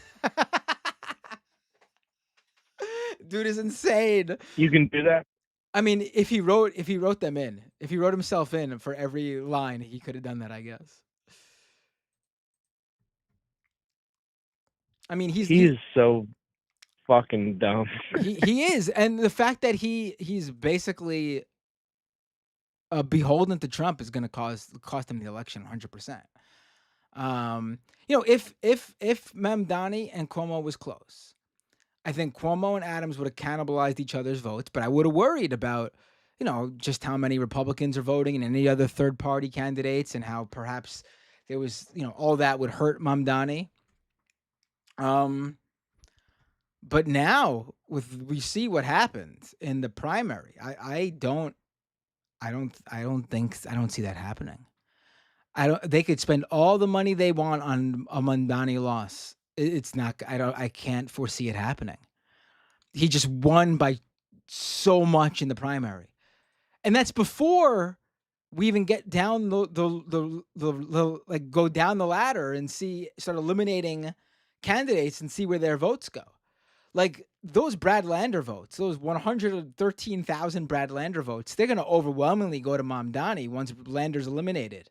Dude is insane. You can do that. I mean, if he wrote himself in for every line, he could have done that, I guess. I mean, he's so fucking dumb. he is, and the fact that he's basically beholden to Trump is going to cost him the election 100%. If Mamdani and Cuomo was close, I think Cuomo and Adams would have cannibalized each other's votes, but I would have worried about, just how many Republicans are voting and any other third-party candidates and how perhaps there was, all that would hurt Mamdani. But now we see what happened in the primary. I don't see that happening. They could spend all the money they want on a Mamdani loss. It's not, I can't foresee it happening. He just won by so much in the primary. And that's before we even get down go down the ladder and start eliminating candidates and see where their votes go. Like those Brad Lander votes, those 113,000 Brad Lander votes, they're going to overwhelmingly go to Mamdani once Lander's eliminated.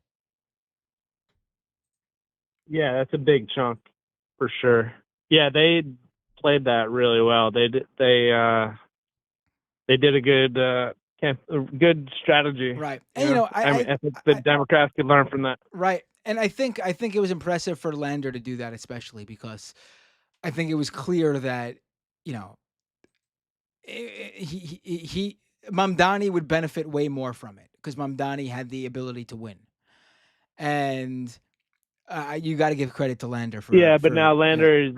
Yeah, that's a big chunk for sure. Yeah, they played that really well. They did a good strategy. Right. And I think the Democrats could learn from that. Right. And I think it was impressive for Lander to do that, especially because I think it was clear that, Mamdani would benefit way more from it because Mamdani had the ability to win. And you got to give credit to Lander for but now Lander is,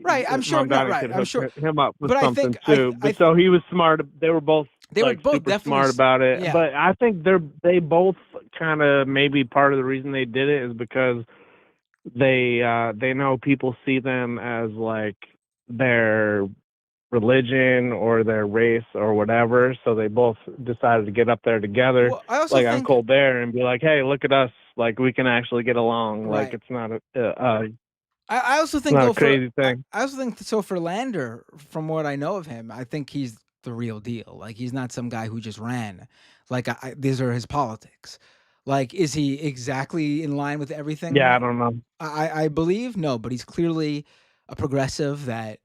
right. I'm sure. Mamdani Right. could I'm sure him up with but something I think, too. but so he was smart. They were both definitely smart about it. Yeah. But I think they both kind of maybe part of the reason they did it is because they know people see them as like their religion or their race or whatever, so they both decided to get up there together, on Colbert, and be like, "Hey, look at us! Like we can actually get along. Right. Like it's not a." I also think not a crazy thing. I also think so for Lander, from what I know of him, I think he's the real deal. Like he's not some guy who just ran. Like these are his politics. Like, is he exactly in line with everything? Yeah, I don't know. I believe no, but he's clearly a progressive that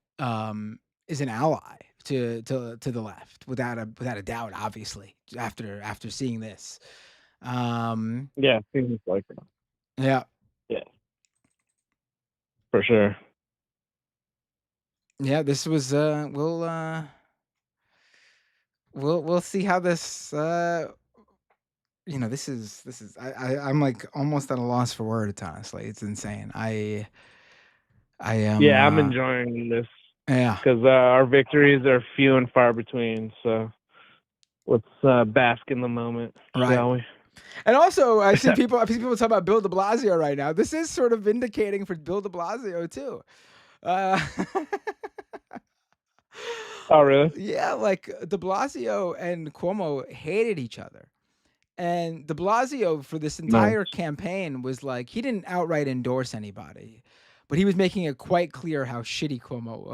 is an ally to the left without a doubt. Obviously, after seeing this, yeah, seems like that. Yeah, for sure. Yeah, this was we'll see how this this is I'm like almost at a loss for words, honestly. It's insane. I am I'm enjoying this. Yeah. Because our victories are few and far between. So let's bask in the moment, shall we? And also, I've seen people talk about Bill de Blasio right now. This is sort of vindicating for Bill de Blasio too. Oh, really? Yeah, like de Blasio and Cuomo hated each other. And De Blasio for this entire Nice. campaign was like he didn't outright endorse anybody, but he was making it quite clear how shitty Cuomo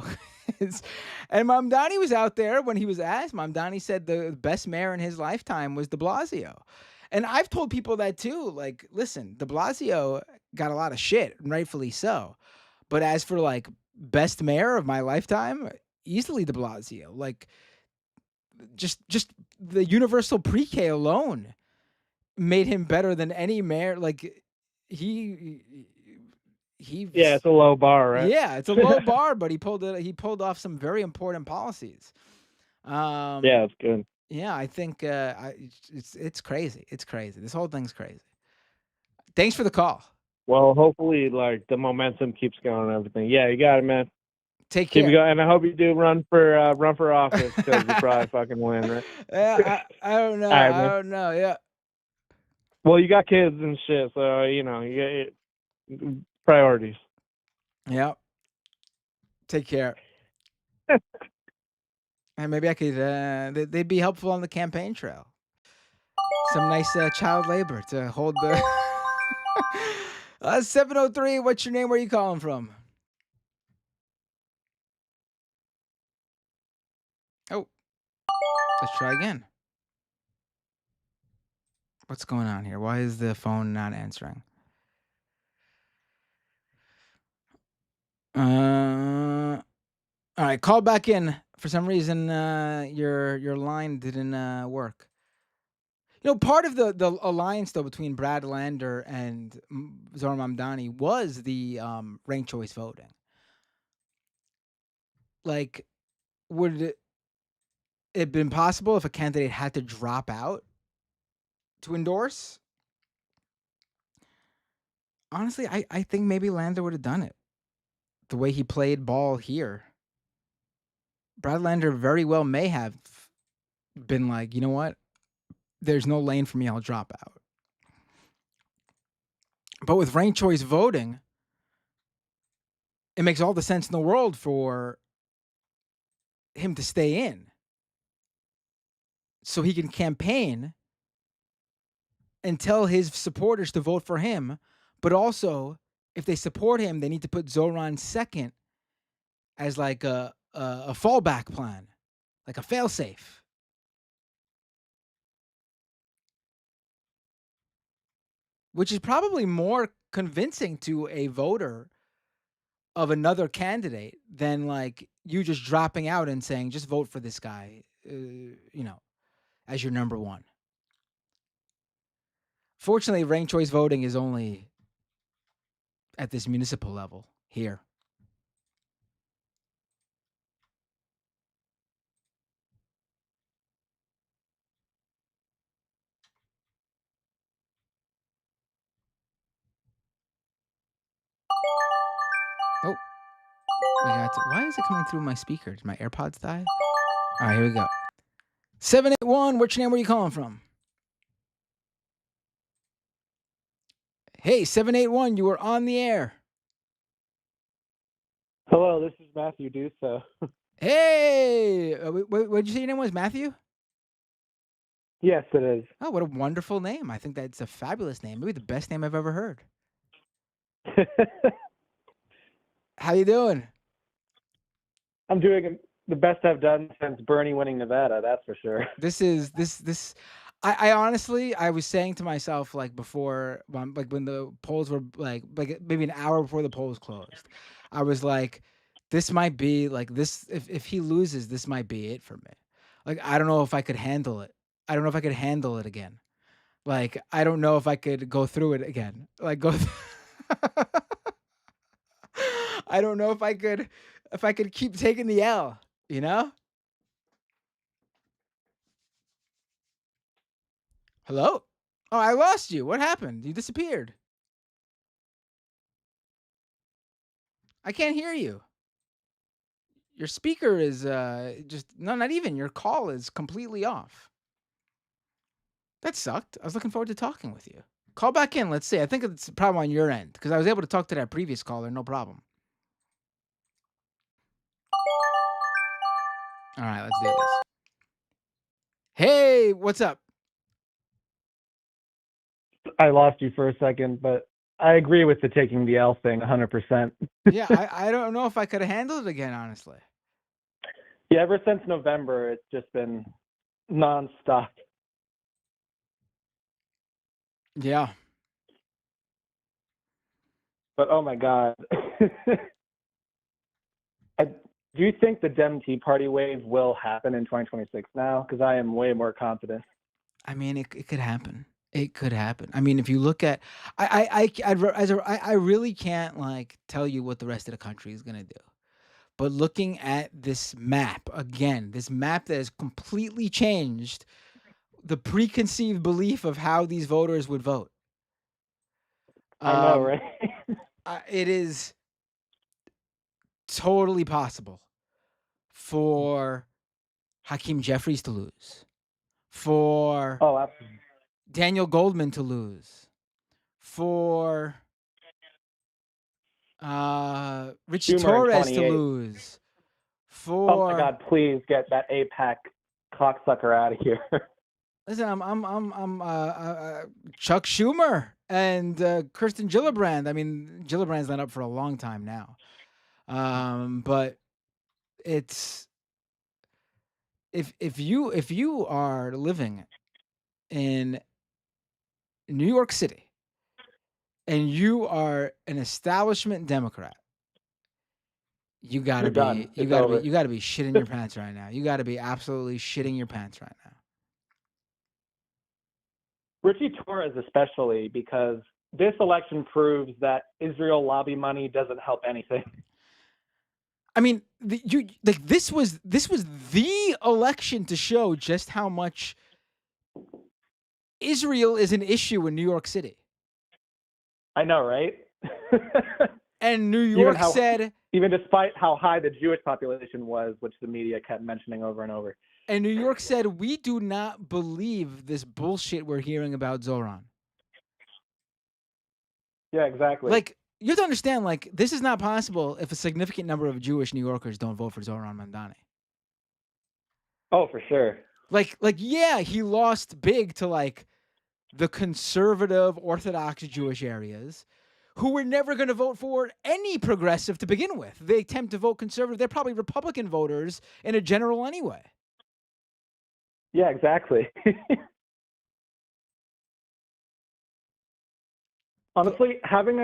was. And Mamdani was out there when he was asked. Mamdani said the best mayor in his lifetime was De Blasio. And I've told people that too. Like, listen, De Blasio got a lot of shit, and rightfully so. But as for like best mayor of my lifetime, easily De Blasio. Like, just the universal pre-K alone made him better than any mayor. Like he Yeah, he's it's a low bar, right? yeah, it's a low bar, but he pulled off some very important policies. Yeah, it's good. Yeah, I think it's crazy. It's crazy. This whole thing's crazy. Thanks for the call. Well, hopefully, like the momentum keeps going and everything. Yeah, you got it, man. Take Keep it care. going, and I hope you do run for office because you probably fucking win, right? Yeah, I don't know. All right, I man. don't know. Yeah. Well, you got kids and shit, so you got priorities. Yeah. Take care. And maybe I could they'd be helpful on the campaign trail. Some nice child labor to hold the 703. What's your name? Where are you calling from? Oh, let's try again. What's going on here? Why is the phone not answering? All right, call back in. For some reason, your line didn't work. You know, part of the alliance though between Brad Lander and Zohran Mamdani was the ranked choice voting. Like, would it have been possible if a candidate had to drop out to endorse? Honestly, I think maybe Lander would have done it. The way he played ball here. Brad Lander very well may have been like, you know what? There's no lane for me, I'll drop out. But with ranked choice voting, it makes all the sense in the world for him to stay in. So he can campaign and tell his supporters to vote for him. But also, if they support him, they need to put Zohran second as like a fallback plan, like a failsafe. Which is probably more convincing to a voter of another candidate than like you just dropping out and saying, just vote for this guy, as your number one. Fortunately, ranked choice voting is only at this municipal level here. Oh, why is it coming through my speakers? My AirPods died? All right, here we go. 781, what's your name? Where are you calling from? Hey, 781, you were on the air. Hello, this is Matthew Duso. Hey, what did you say your name was? Matthew? Yes, it is. Oh, what a wonderful name. I think that's a fabulous name. Maybe the best name I've ever heard. How you doing? I'm doing the best I've done since Bernie winning Nevada. That's for sure. This. I honestly, I was saying to myself like before, like when the polls were like maybe an hour before the polls closed, I was like, this might be like this. If he loses, this might be it for me. Like I don't know if I could handle it. I don't know if I could handle it again. Like I don't know if I could go through it again. Like go. I don't know if I could keep taking the L, you know? Hello? Oh, I lost you. What happened? You disappeared. I can't hear you. Your speaker is just no, not even. Your call is completely off. That sucked. I was looking forward to talking with you. Call back in. Let's see. I think it's a problem on your end because I was able to talk to that previous caller, no problem. All right, let's do this. Hey, what's up? I lost you for a second, but I agree with the taking the L thing 100%. Yeah, I don't know if I could have handled it again, honestly. Yeah, ever since November, it's just been nonstop. Yeah. But oh my God. Do you think the Dem Tea Party wave will happen in 2026 now? Because I am way more confident. I mean, it could happen. It could happen. I mean, if you look at, I really can't like tell you what the rest of the country is gonna do. But looking at this map again, this map that has completely changed the preconceived belief of how these voters would vote. I know, Um, right? it is totally possible for Hakeem Jeffries to lose, for Oh, absolutely. Daniel Goldman to lose, for Richie Schumer in Torres to 28. lose, Oh my for God, please get that APAC cocksucker out of here. listen, Chuck Schumer and Kirsten Gillibrand. I mean, Gillibrand's not up for a long time now, but it's if you are living in New York City and you are an establishment Democrat, you gotta You're be done. It's over. you gotta be shitting your pants right now. You gotta be absolutely shitting your pants right now. Richie Torres, especially, because this election proves that Israel lobby money doesn't help anything. I mean, this was the election to show just how much Israel is an issue in New York City. I know, right? And New even York how, said, even despite how high the Jewish population was, which the media kept mentioning over and over. and New York said, we do not believe this bullshit we're hearing about Zohran. Yeah, exactly. Like, you have to understand, like, this is not possible if a significant number of Jewish New Yorkers don't vote for Zohran Mamdani. Oh, for sure. Like, yeah, he lost big to like the conservative Orthodox Jewish areas who were never going to vote for any progressive to begin with. They attempt to vote conservative. They're probably Republican voters in a general anyway. Yeah, exactly. Honestly, having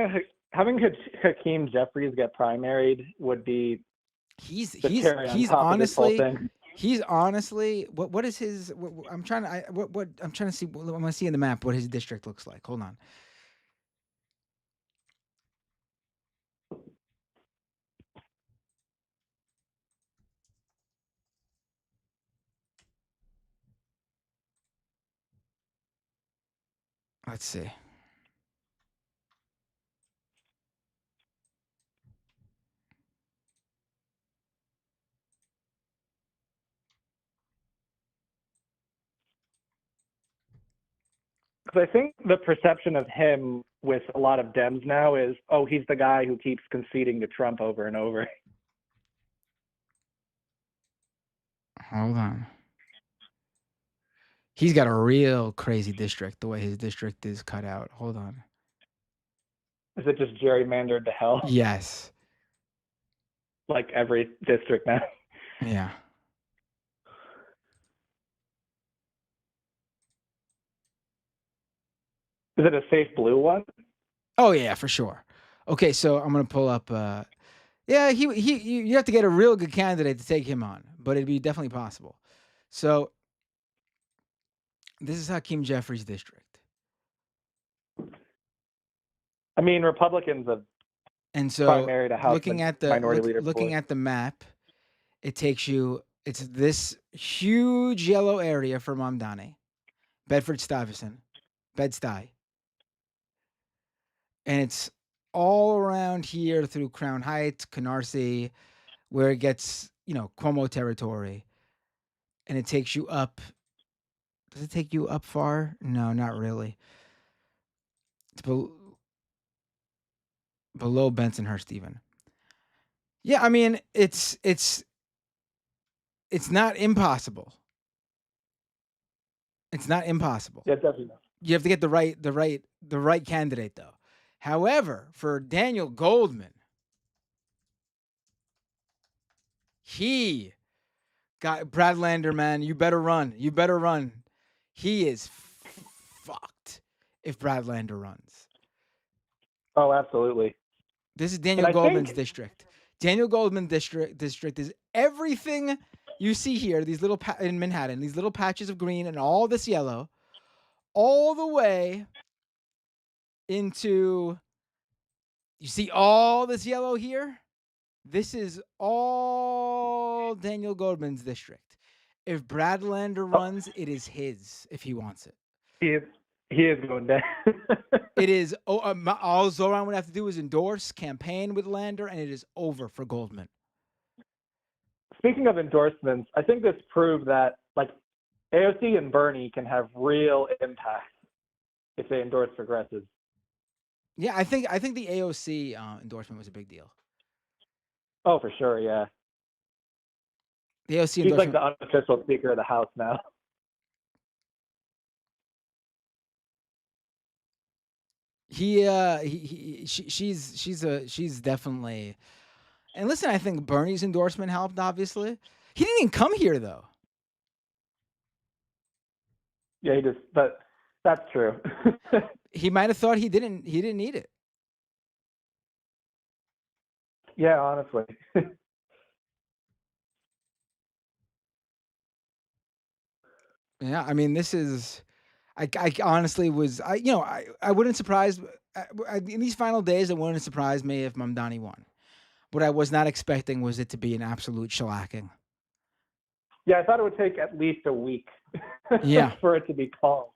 Hakeem Jeffries get primaried would be the cherry on top of this whole thing. He's honestly what is his? I'm trying to I'm trying to see. I'm gonna see in the map what his district looks like. Hold on. Let's see. Because I think the perception of him with a lot of Dems now is, oh, he's the guy who keeps conceding to Trump over and over. Hold on. He's got a real crazy district, the way his district is cut out. Hold on. Is it just gerrymandered to hell? Yes. Like every district now. Yeah. Is it a safe blue one? Oh yeah, for sure. Okay, so I'm gonna pull up. Yeah, you have to get a real good candidate to take him on, but it'd be definitely possible. So this is Hakeem Jeffries' district. I mean, Republicans have And so primaried a House looking at Minority Leader looking before. at the map, it takes you. It's this huge yellow area for Mamdani, Bedford Stuyvesant, Bed-Stuy, and it's all around here through Crown Heights, Canarsie, where it gets Cuomo territory, and it takes you up. Does it take you up far? No, not really. It's below Bensonhurst even. Yeah, I mean it's not impossible. It's not impossible. Yeah, definitely. You have to get the right candidate though. However, for Daniel Goldman, he got Brad Lander, man. You better run. You better run. He is fucked if Brad Lander runs. Oh, absolutely. This is And Daniel I Goldman's think, district. Daniel Goldman district is everything you see here. These little in Manhattan, these little patches of green and all this yellow, all the way into. You see all this yellow here. This is all Daniel Goldman's district. If Brad Lander oh, runs, it is his if he wants it. he is going down. It is all Zohran would have to do is endorse, campaign with Lander, and it is over for Goldman. Speaking of endorsements, I think this proved that like AOC and Bernie can have real impact if they endorse progressives. Yeah, I think the AOC endorsement was a big deal. Oh, for sure, yeah. The AOC She's like endorsement. the unofficial Speaker of the House now. She's definitely. And listen, I think Bernie's endorsement helped. Obviously, he didn't even come here though. Yeah, but that's true. He might have thought he didn't need it. Yeah, honestly. Yeah, I mean, this is. I honestly was. I wouldn't surprise. In these final days, it wouldn't surprise me if Mamdani won. What I was not expecting was it to be an absolute shellacking. Yeah, I thought it would take at least a week Yeah. for it to be called.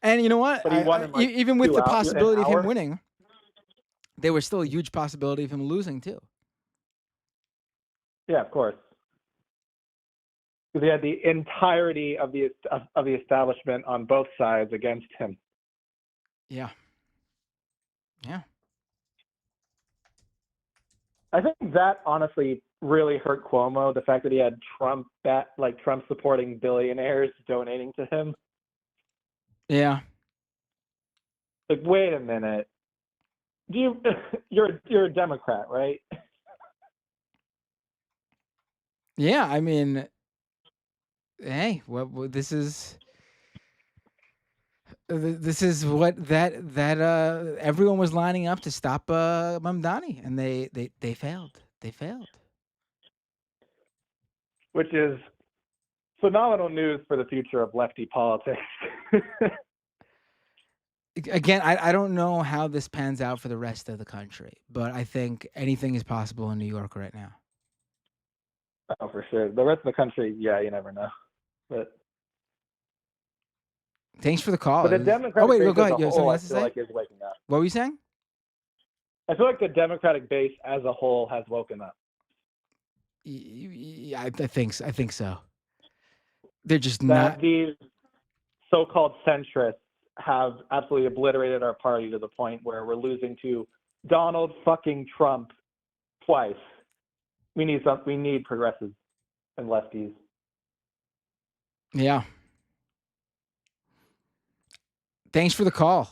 And you know what? But he won in like even with the possibility of him hour. winning, there was still a huge possibility of him losing too. Yeah, of course. Because he had the entirety of the establishment on both sides against him. Yeah. Yeah. I think that honestly really hurt Cuomo, the fact that he had Trump supporting billionaires donating to him. Yeah. Like, wait a minute. You're a Democrat, right? Yeah, I mean, hey, this is what that everyone was lining up to stop Mamdani, and they failed. They failed. Which is phenomenal news for the future of lefty politics. Again, I don't know how this pans out for the rest of the country, but I think anything is possible in New York right now. Oh, for sure. The rest of the country, yeah, you never know. But thanks for the call. the Democratic wait, base go as ahead. a You have whole, something I else to feel say? like is waking up. What were you saying? I feel like the Democratic base as a whole has woken up. I think so. They're just That not. these so-called centrists have absolutely obliterated our party to the point where we're losing to Donald fucking Trump twice. We need progressives and lefties. Yeah. Thanks for the call.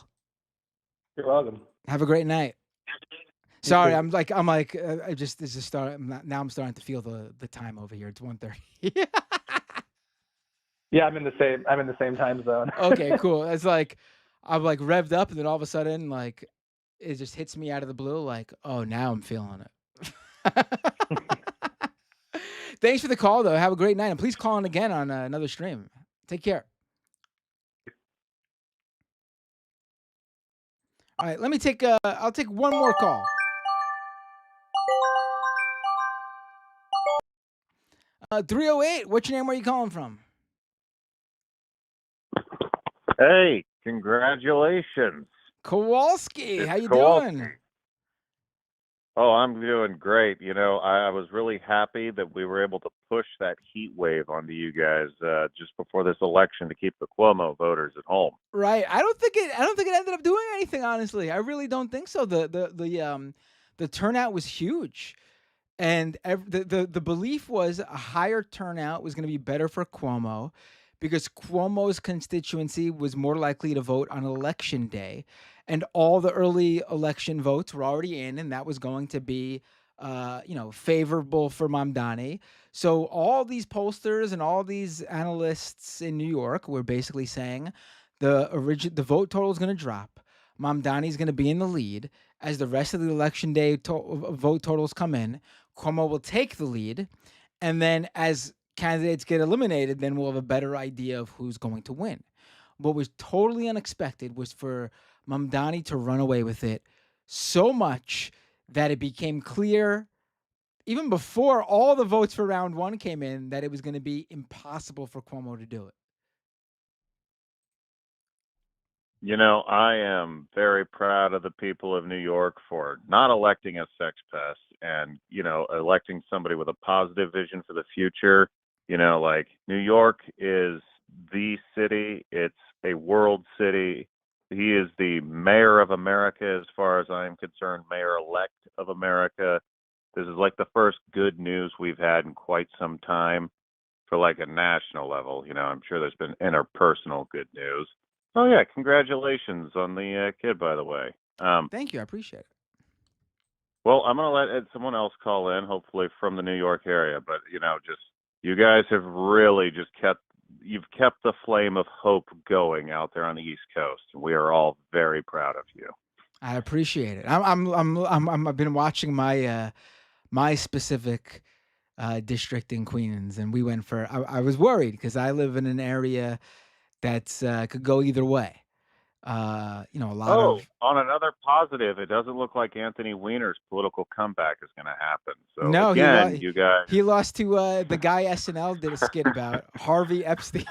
You're welcome. Have a great night. Sorry, I'm like I just this is start now I'm starting to feel the time over here. It's 1:30. Yeah, I'm in the same time zone. Okay, cool. It's like I'm like revved up, and then all of a sudden, like it just hits me out of the blue. Like, oh, now I'm feeling it. Thanks for the call, though. Have a great night, and please call in again on another stream. Take care. All right, let me take. I'll take one more call. 308. What's your name? Where are you calling from? Hey, congratulations. Kowalski. It's How you Kowalski. doing? Oh, I'm doing great. You know, I was really happy that we were able to push that heat wave onto you guys just before this election to keep the Cuomo voters at home. Right. I don't think it ended up doing anything. Honestly, I really don't think so. The turnout was huge, and the belief was a higher turnout was going to be better for Cuomo, because Cuomo's constituency was more likely to vote on election day, and all the early election votes were already in, and that was going to be, favorable for Mamdani. So all these pollsters and all these analysts in New York were basically saying the vote total is going to drop. Mamdani is going to be in the lead as the rest of the election day vote totals come in. Cuomo will take the lead, and then as candidates get eliminated, then we'll have a better idea of who's going to win. What was totally unexpected was for Mamdani to run away with it so much that it became clear, even before all the votes for round one came in, that it was going to be impossible for Cuomo to do it. I am very proud of the people of New York for not electing a sex pest and, electing somebody with a positive vision for the future. Like New York is the city, it's a world city. He is the mayor of America, as far as I'm concerned, mayor-elect of America. This is like the first good news we've had in quite some time for like a national level. I'm sure there's been interpersonal good news. Oh yeah, congratulations on the kid, by the way. Thank you. I appreciate it. Well, I'm gonna let someone else call in, hopefully from the New York area. But just you guys have really just you've kept the flame of hope going out there on the East Coast, and we are all very proud of you. I appreciate it. I've been watching my specific district in Queens, and we went for. I was worried because I live in an area that's could go either way. A lot of. On another positive, it doesn't look like Anthony Weiner's political comeback is going to happen. So No, again, you guys. he lost to the guy SNL did a skit about, Harvey Epstein.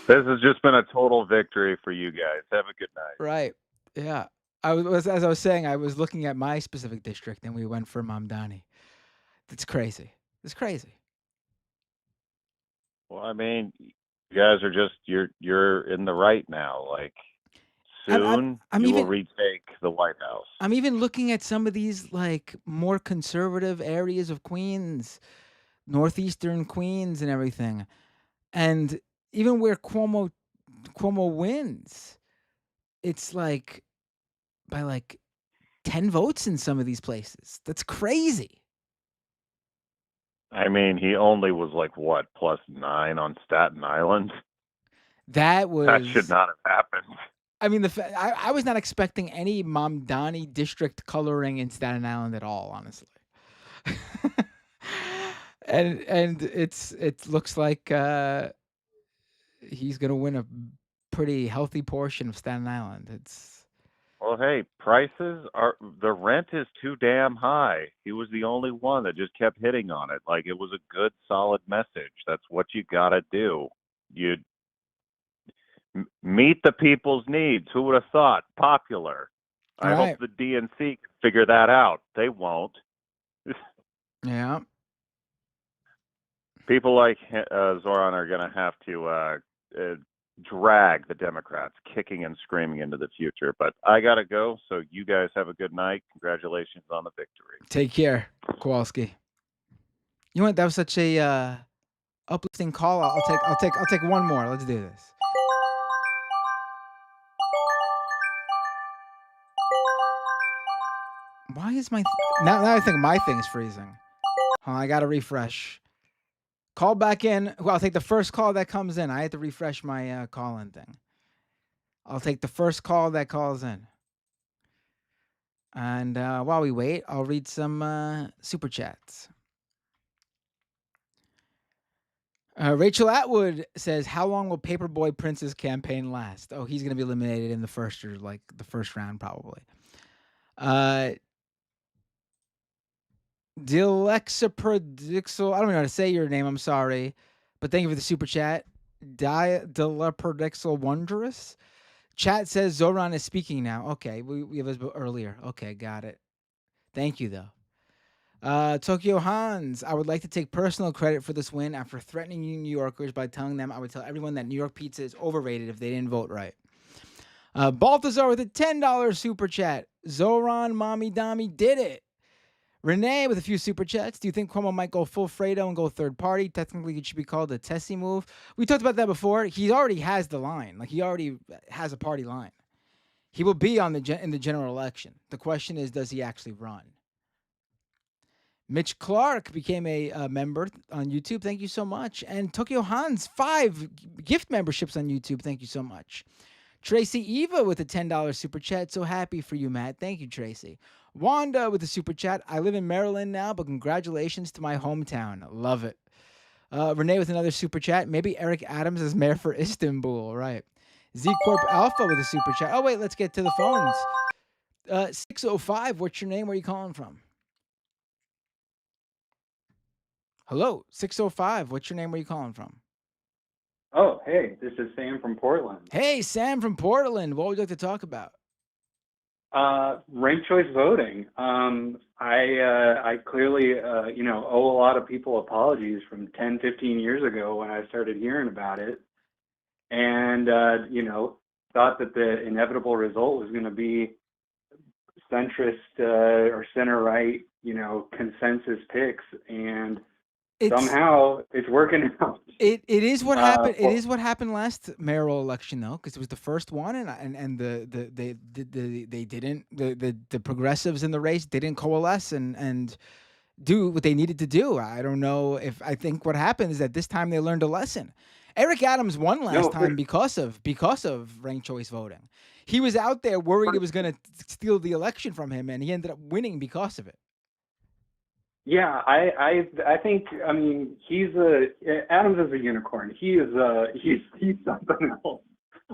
This has just been a total victory for you guys. Have a good night. Right. Yeah. As I was saying, I was looking at my specific district, and we went for Mamdani. It's crazy. It's crazy. Well, I mean, you guys are just you're in the right now. Like soon you will retake the White House. I'm even looking at some of these like more conservative areas of Queens, northeastern Queens, and everything, and even where Cuomo wins, it's like by like 10 votes in some of these places. That's crazy. I mean, he only was like what, +9 on Staten Island? That should not have happened. I mean, I was not expecting any Mamdani district coloring in Staten Island at all, honestly. and it looks like he's gonna win a pretty healthy portion of Staten Island. Well, hey, the rent is too damn high. He was the only one that just kept hitting on it. Like, it was a good, solid message. That's what you gotta do. You meet the people's needs. Who would have thought? Popular. I hope the DNC can figure that out. They won't. Yeah. People like Zohran are going to have to drag the Democrats kicking and screaming into the future. But I got to go. So you guys have a good night. Congratulations on the victory. Take care, Kowalski. You know what? That was such a uplifting call. I'll take one more. Let's do this. Why is now I think my thing is freezing. Hold on, I gotta refresh. Call back in. Well, I'll take the first call that comes in. I had to refresh my call-in thing. I'll take the first call that calls in. And while we wait, I'll read some super chats. Rachel Atwood says, "How long will Paperboy Prince's campaign last?" Oh, he's gonna be eliminated in the first round, probably. Dilexaprodixel, I don't know how to say your name, I'm sorry. But thank you for the super chat. Dilexaprodixel Wondrous. Chat says Zohran is speaking now. Okay, we have this earlier. Okay, got it. Thank you, though. Tokyo Hans, I would like to take personal credit for this win after threatening New Yorkers by telling them I would tell everyone that New York pizza is overrated if they didn't vote right. Balthazar with a $10 super chat. Zohran Mamdani did it. Renee with a few super chats. Do you think Cuomo might go full Fredo and go third party? Technically, it should be called a Tessie move. We talked about that before. He already has the line. Like, he already has a party line. He will be on in the general election. The question is, does he actually run? Mitch Clark became a member on YouTube. Thank you so much. And Tokyo Hans, 5 gift memberships on YouTube. Thank you so much. Tracy Eva with a $10 super chat. So happy for you, Matt. Thank you, Tracy. Wanda with a super chat. I live in Maryland now, but congratulations to my hometown. Love it. Renee with another super chat. Maybe Eric Adams is mayor for Istanbul. Right. Z Corp Alpha with a super chat. Oh, wait, let's get to the phones. 605, what's your name? Where are you calling from? Hello, 605, what's your name? Where are you calling from? Oh, hey, this is Sam from Portland. Hey, Sam from Portland. What would you like to talk about? Ranked choice voting. I clearly, owe a lot of people apologies from 10, 15 years ago when I started hearing about it. And, thought that the inevitable result was going to be centrist or center-right, consensus picks. And somehow it's working out. It is what happened. It is what happened last mayoral election, though, because it was the first one, and the progressives in the race didn't coalesce and do what they needed to do. I don't know if I think what happened is that this time they learned a lesson. Eric Adams won last time because of ranked choice voting. He was out there worried it was going to steal the election from him, and he ended up winning because of it. Yeah, I think, I mean, Adams is a unicorn. He's something else.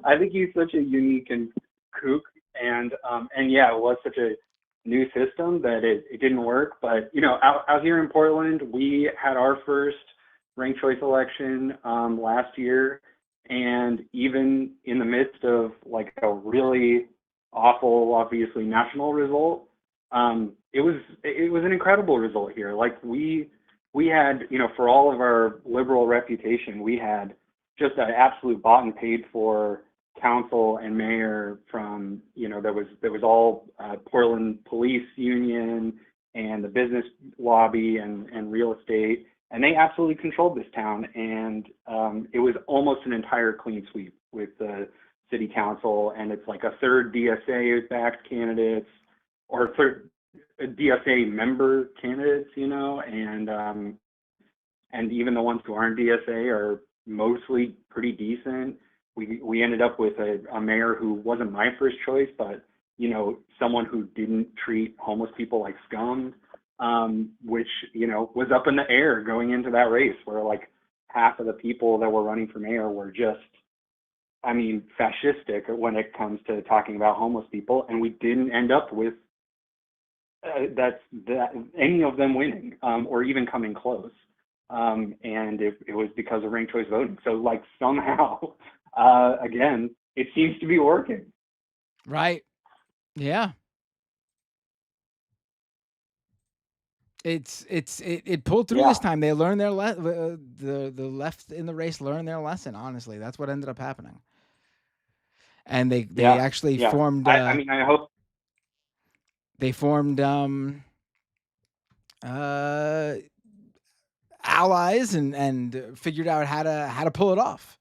I think he's such a unique and kook, and yeah, it was such a new system that it didn't work. But out here in Portland, we had our first ranked choice election last year, and even in the midst of like a really awful, obviously national result, it was an incredible result here. Like we had, for all of our liberal reputation, we had just an absolute bought and paid for council and mayor from, there was all Portland Police Union and the business lobby and real estate, and they absolutely controlled this town. And it was almost an entire clean sweep with the city council, and it's like a third DSA-backed candidates or third DSA member candidates, and even the ones who aren't DSA are mostly pretty decent. We ended up with a mayor who wasn't my first choice, but someone who didn't treat homeless people like scum, which was up in the air going into that race, where like half of the people that were running for mayor were just, fascistic when it comes to talking about homeless people, and we didn't end up with any of them winning or even coming close. And it was because of ranked choice voting. So like somehow, again, it seems to be working. Right. Yeah. It pulled through this time. They learned their the left in the race learned their lesson. Honestly, that's what ended up happening. And they actually formed. I hope they formed allies and figured out how to pull it off.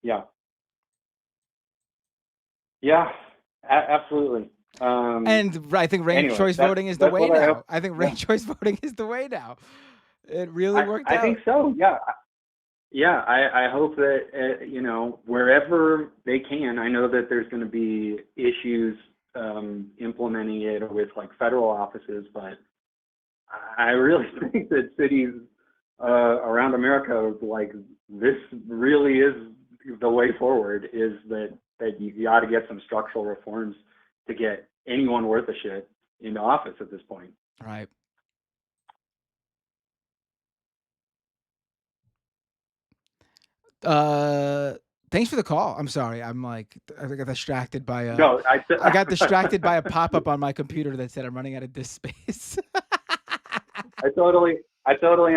Yeah. Yeah, absolutely. And I think ranked choice voting is the way now. I think ranked choice voting is the way now. It really worked out. I think so. Yeah. Yeah. I hope that, wherever they can, I know that there's going to be issues implementing it with like federal offices, but I really think that cities around America, like this really is the way forward, is that you got to get some structural reforms to get anyone worth a shit into office at this point. Right. Thanks for the call. I'm sorry. I got distracted by I got distracted by a pop-up on my computer that said I'm running out of disk space. I totally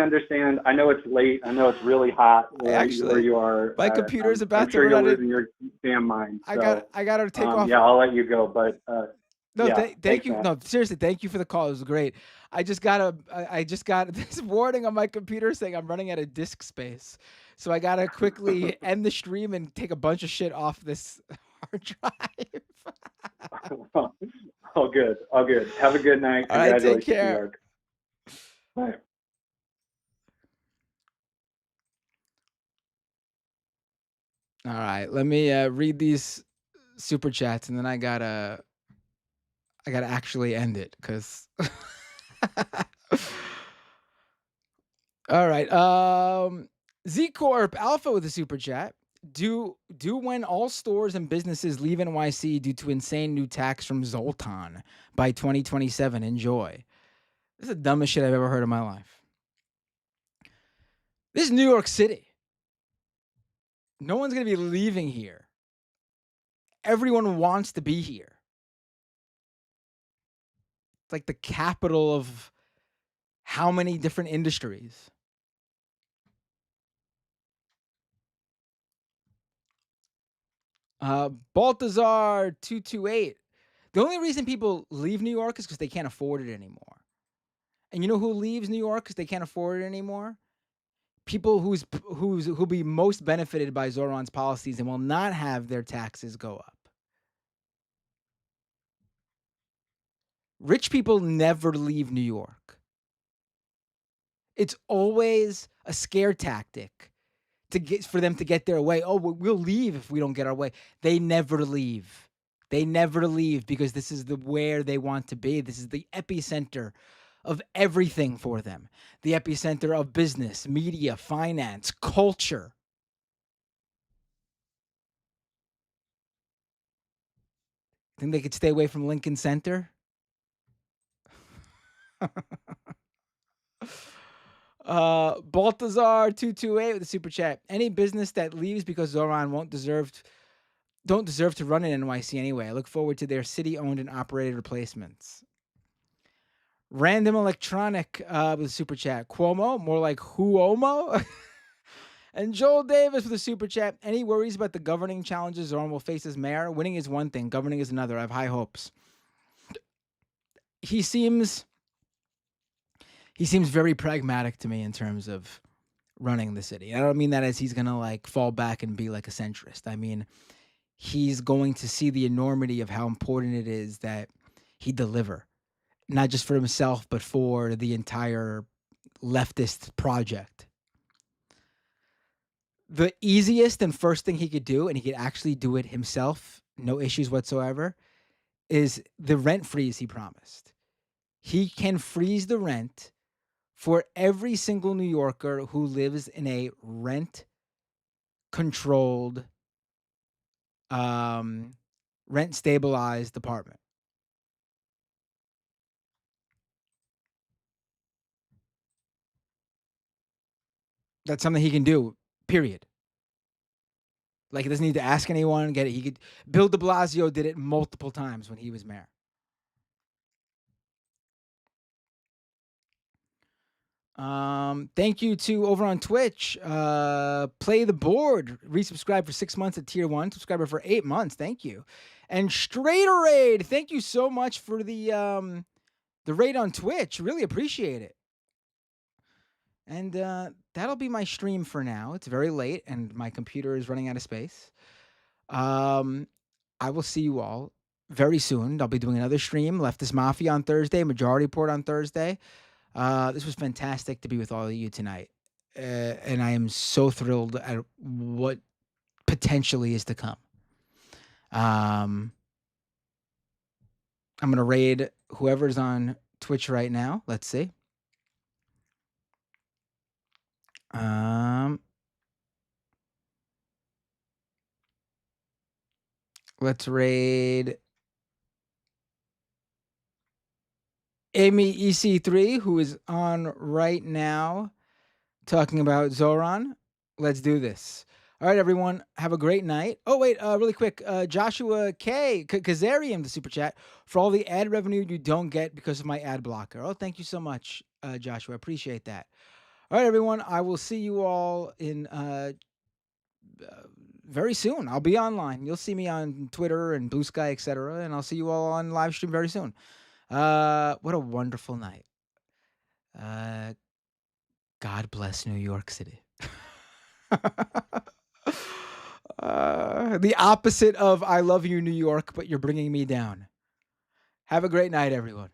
understand. I know it's late. I know it's really hot where you are. My computer's about I'm to sure run you're out of losing your damn mind. So, I got to take off. Yeah, I'll let you go. But No, Yeah, thank thanks, you. Matt. No, seriously, thank you for the call. It was great. I just got this warning on my computer saying I'm running out of disk space. So I gotta quickly end the stream and take a bunch of shit off this hard drive. All good, all good. Have a good night. All right, take Congratulations, New care. York. Bye. All right, let me read these super chats, and then I gotta actually end it because. All right, Z Corp Alpha with a super chat. Do when all stores and businesses leave NYC due to insane new tax from Zoltan by 2027. Enjoy. This is the dumbest shit I've ever heard in my life. This is New York City. No one's gonna be leaving here. Everyone wants to be here. It's like the capital of how many different industries. Baltazar 228. The only reason people leave New York is because they can't afford it anymore. And you know who leaves New York because they can't afford it anymore? People who'll be most benefited by Zohran's policies and will not have their taxes go up. Rich people never leave New York. It's always a scare tactic for them to get their way. Oh, we'll leave if we don't get our way. They never leave. They never leave because this is where they want to be. This is the epicenter of everything for them. The epicenter of business, media, finance, culture. Think they could stay away from Lincoln Center? Baltazar 228 with a super chat. Any business that leaves because Zohran don't deserve to run in NYC anyway. I look forward to their city-owned and operated replacements. Random Electronic with a super chat. Cuomo, more like Huomo. And Joel Davis with a super chat. Any worries about the governing challenges Zohran will face as mayor? Winning is one thing, governing is another. I have high hopes. He seems very pragmatic to me in terms of running the city. I don't mean that as he's going to like fall back and be like a centrist. I mean, he's going to see the enormity of how important it is that he deliver, not just for himself, but for the entire leftist project. The easiest and first thing he could do, and he could actually do it himself, no issues whatsoever, is the rent freeze he promised. He can freeze the rent for every single New Yorker who lives in a rent-controlled, rent-stabilized apartment. That's something he can do, period. Like, he doesn't need to ask anyone, get it. He could. Bill de Blasio did it multiple times when he was mayor. Thank you to over on Twitch. Play the board. Resubscribe for 6 months at tier 1. Subscriber for 8 months. Thank you. And Straighter Raid. Thank you so much for the raid on Twitch. Really appreciate it. And that'll be my stream for now. It's very late and my computer is running out of space. I will see you all very soon. I'll be doing another stream, Leftist Mafia on Thursday, Majority Report on Thursday. This was fantastic to be with all of you tonight. And I am so thrilled at what potentially is to come. I'm going to raid whoever's on Twitch right now. Let's see. Let's raid Amy EC3, who is on right now talking about Zohran. Let's do this. All right, everyone. Have a great night. Oh, wait, really quick. Joshua K. Kazarian, the super chat, for all the ad revenue you don't get because of my ad blocker. Oh, thank you so much, Joshua. I appreciate that. All right, everyone. I will see you all in very soon. I'll be online. You'll see me on Twitter and Blue Sky, etc. And I'll see you all on live stream very soon. What a wonderful night. God bless New York City. The opposite of I love you, New York, but you're bringing me down. Have a great night, everyone.